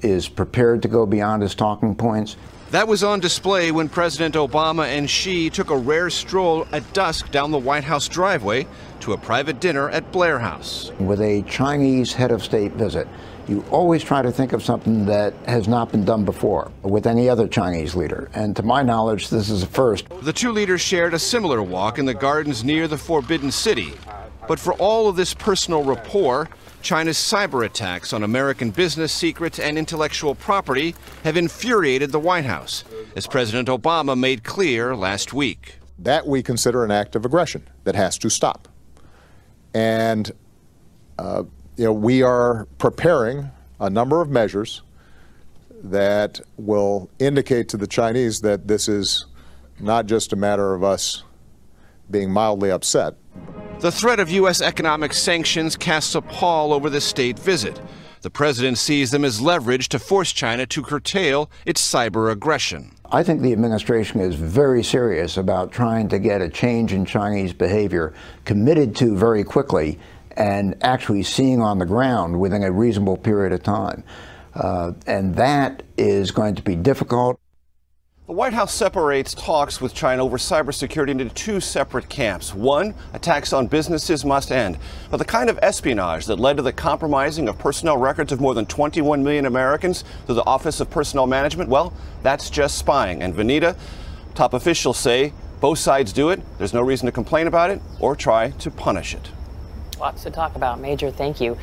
is prepared to go beyond his talking points. That was on display when President Obama and Xi took a rare stroll at dusk down the White House driveway to a private dinner at Blair House. With a Chinese head of state visit, you always try to think of something that has not been done before with any other Chinese leader. And to my knowledge, this is a first. The two leaders shared a similar walk in the gardens near the Forbidden City. But for all of this personal rapport, China's cyber attacks on American business secrets and intellectual property have infuriated the White House, as President Obama made clear last week. That we consider an act of aggression that has to stop. And we are preparing a number of measures that will indicate to the Chinese that this is not just a matter of us being mildly upset. The threat of U.S. economic sanctions casts a pall over the state visit. The president sees them as leverage to force China to curtail its cyber aggression. I think the administration is very serious about trying to get a change in Chinese behavior committed to very quickly and actually seeing on the ground within a reasonable period of time. And that is going to be difficult. The White House separates talks with China over cybersecurity into two separate camps. One, attacks on businesses must end. But the kind of espionage that led to the compromising of personnel records of more than 21 million Americans through the Office of Personnel Management, well, that's just spying. And Vanita, top officials say both sides do it. There's no reason to complain about it or try to punish it. Lots to talk about. Major, thank you.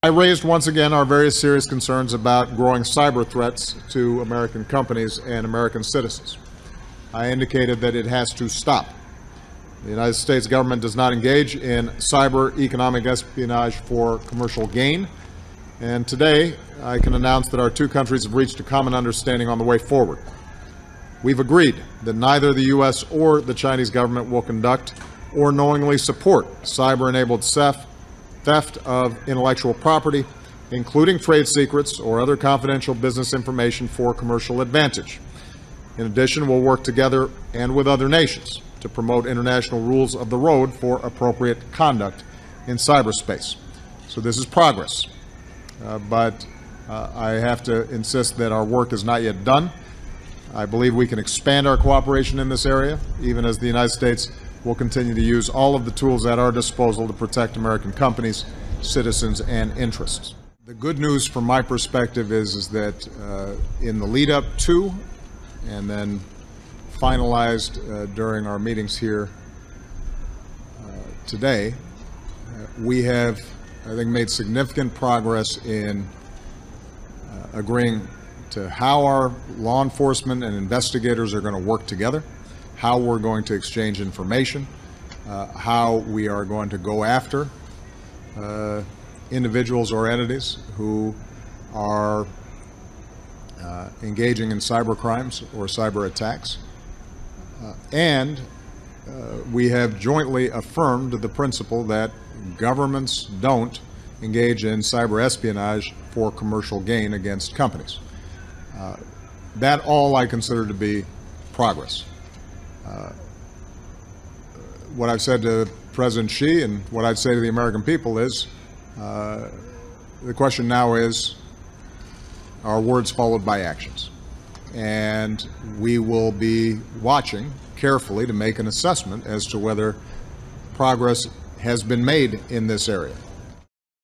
I raised once again our very serious concerns about growing cyber threats to American companies and American citizens. I indicated that it has to stop. The United States government does not engage in cyber economic espionage for commercial gain. And today, I can announce that our two countries have reached a common understanding on the way forward. We've agreed that neither the U.S. or the Chinese government will conduct or knowingly support cyber-enabled theft of intellectual property, including trade secrets or other confidential business information for commercial advantage. In addition, we'll work together and with other nations to promote international rules of the road for appropriate conduct in cyberspace. So this is progress, but I have to insist that our work is not yet done. I believe we can expand our cooperation in this area, even as the United States will continue to use all of the tools at our disposal to protect American companies, citizens, and interests. The good news from my perspective is that in the lead up to and then finalized during our meetings here today, we have, I think, made significant progress in agreeing to how our law enforcement and investigators are going to work together, how we're going to exchange information, how we are going to go after individuals or entities who are engaging in cyber crimes or cyber attacks. And we have jointly affirmed the principle that governments don't engage in cyber espionage for commercial gain against companies. That all I consider to be progress. What I've said to President Xi and what I'd say to the American people is, the question now is, are words followed by actions? And we will be watching carefully to make an assessment as to whether progress has been made in this area.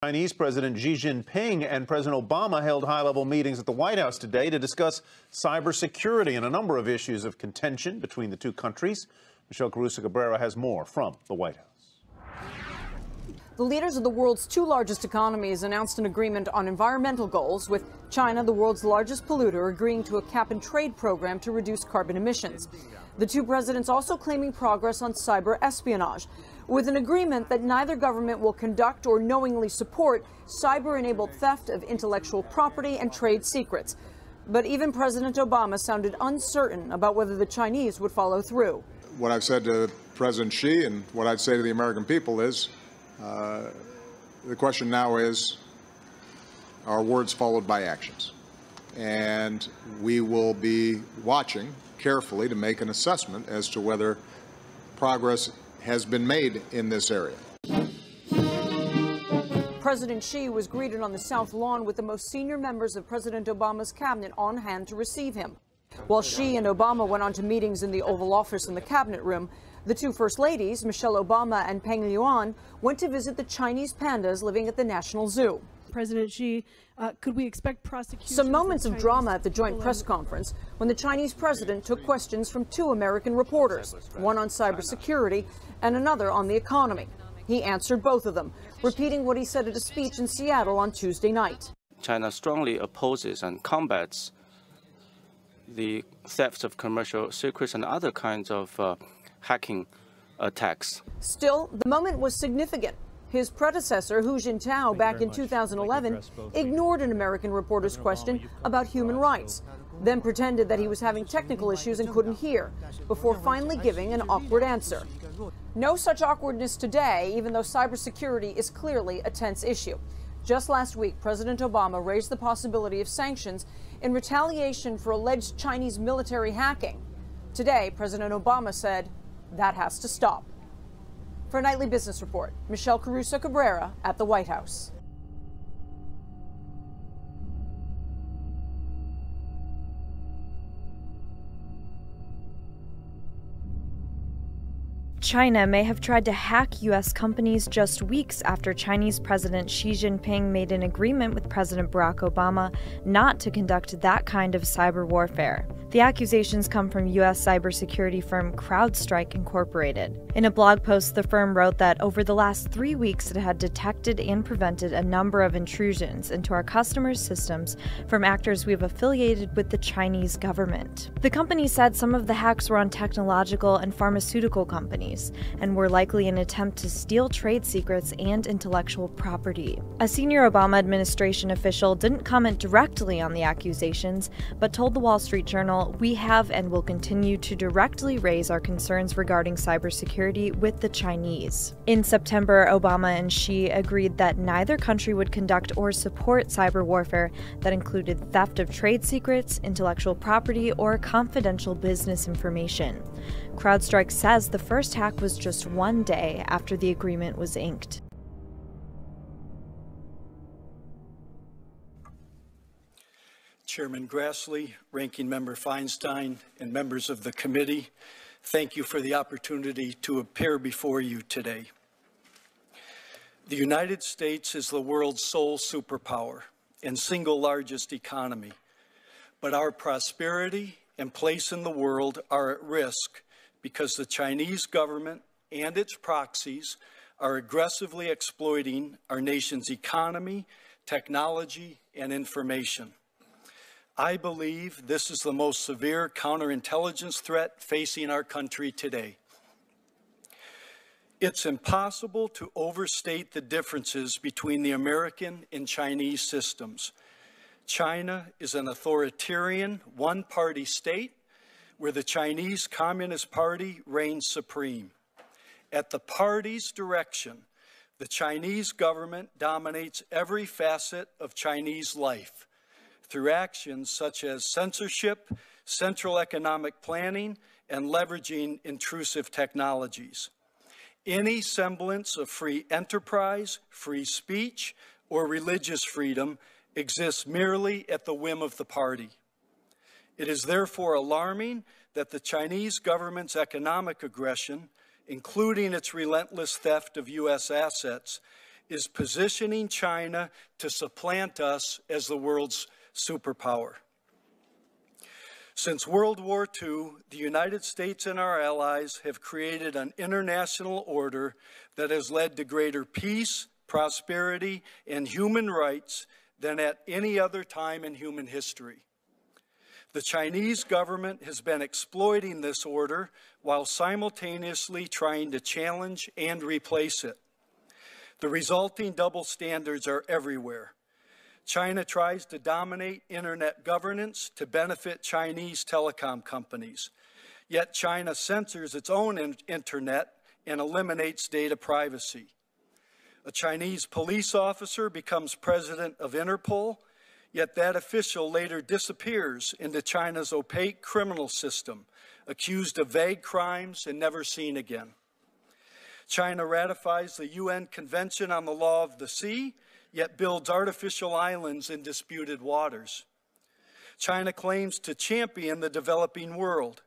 Chinese President Xi Jinping and President Obama held high-level meetings at the White House today to discuss cybersecurity and a number of issues of contention between the two countries. Michelle Caruso-Cabrera has more from the White House. The leaders of the world's two largest economies announced an agreement on environmental goals, with China, the world's largest polluter, agreeing to a cap-and-trade program to reduce carbon emissions. The two presidents also claiming progress on cyber espionage, with an agreement that neither government will conduct or knowingly support cyber-enabled theft of intellectual property and trade secrets. But even President Obama sounded uncertain about whether the Chinese would follow through. What I've said to President Xi and what I'd say to the American people is, the question now is, are words followed by actions? And we will be watching carefully to make an assessment as to whether progress has been made in this area. President Xi was greeted on the South Lawn with the most senior members of President Obama's cabinet on hand to receive him. While Xi and Obama went on to meetings in the Oval Office and the Cabinet Room, the two First Ladies, Michelle Obama and Peng Liyuan, went to visit the Chinese pandas living at the National Zoo. President Xi, could we expect prosecution? Some moments of drama at the joint press conference when the Chinese president took questions from two American reporters, one on cybersecurity and another on the economy. He answered both of them, repeating what he said at a speech in Seattle on Tuesday night. China strongly opposes and combats the thefts of commercial secrets and other kinds of hacking attacks. Still, the moment was significant. His predecessor, Hu Jintao, back in 2011, ignored an American reporter's question about human rights, then pretended that he was having technical issues and couldn't hear, before finally giving an awkward answer. No such awkwardness today, even though cybersecurity is clearly a tense issue. Just last week, President Obama raised the possibility of sanctions in retaliation for alleged Chinese military hacking. Today, President Obama said that has to stop. For a Nightly Business Report, Michelle Caruso Cabrera at the White House. China may have tried to hack U.S. companies just weeks after Chinese President Xi Jinping made an agreement with President Barack Obama not to conduct that kind of cyber warfare. The accusations come from U.S. cybersecurity firm CrowdStrike Incorporated. In a blog post, the firm wrote that over the last 3 weeks it had detected and prevented a number of intrusions into our customers' systems from actors we have affiliated with the Chinese government. The company said some of the hacks were on technological and pharmaceutical companies and were likely an attempt to steal trade secrets and intellectual property. A senior Obama administration official didn't comment directly on the accusations, but told the Wall Street Journal, "We have and will continue to directly raise our concerns regarding cybersecurity with the Chinese." In September, Obama and Xi agreed that neither country would conduct or support cyber warfare that included theft of trade secrets, intellectual property, or confidential business information. CrowdStrike says the first hack was just 1 day after the agreement was inked. Chairman Grassley, Ranking Member Feinstein, and members of the committee, thank you for the opportunity to appear before you today. The United States is the world's sole superpower and single largest economy, but our prosperity and place in the world are at risk because the Chinese government and its proxies are aggressively exploiting our nation's economy, technology, and information. I believe this is the most severe counterintelligence threat facing our country today. It's impossible to overstate the differences between the American and Chinese systems. China is an authoritarian, one-party state where the Chinese Communist Party reigns supreme. At the party's direction, the Chinese government dominates every facet of Chinese life through actions such as censorship, central economic planning, and leveraging intrusive technologies. Any semblance of free enterprise, free speech, or religious freedom exists merely at the whim of the party. It is therefore alarming that the Chinese government's economic aggression, including its relentless theft of U.S. assets, is positioning China to supplant us as the world's superpower. Since World War II, the United States and our allies have created an international order that has led to greater peace, prosperity, and human rights than at any other time in human history. The Chinese government has been exploiting this order while simultaneously trying to challenge and replace it. The resulting double standards are everywhere. China tries to dominate internet governance to benefit Chinese telecom companies. Yet China censors its own internet and eliminates data privacy. A Chinese police officer becomes president of Interpol, yet that official later disappears into China's opaque criminal system, accused of vague crimes and never seen again. China ratifies the UN Convention on the Law of the Sea, yet builds artificial islands in disputed waters. China claims to champion the developing world,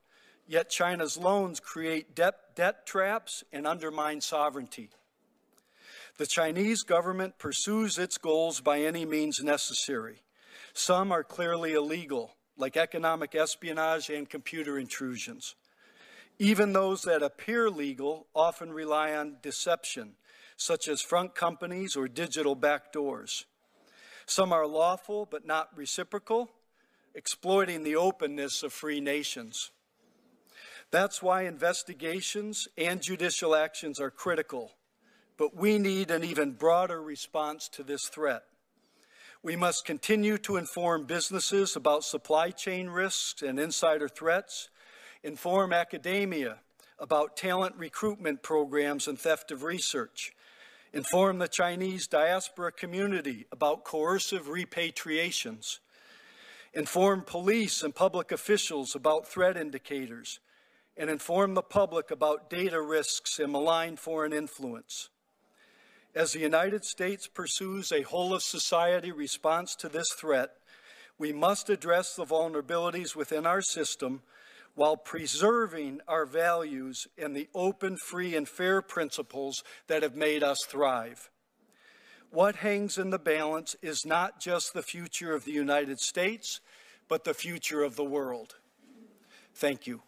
yet China's loans create debt traps and undermine sovereignty. The Chinese government pursues its goals by any means necessary. Some are clearly illegal, like economic espionage and computer intrusions. Even those that appear legal often rely on deception, such as front companies or digital backdoors. Some are lawful but not reciprocal, exploiting the openness of free nations. That's why investigations and judicial actions are critical, but we need an even broader response to this threat. We must continue to inform businesses about supply chain risks and insider threats, inform academia about talent recruitment programs and theft of research, inform the Chinese diaspora community about coercive repatriations, inform police and public officials about threat indicators, and inform the public about data risks and malign foreign influence. As the United States pursues a whole-of-society response to this threat, we must address the vulnerabilities within our system while preserving our values and the open, free, and fair principles that have made us thrive. What hangs in the balance is not just the future of the United States, but the future of the world. Thank you.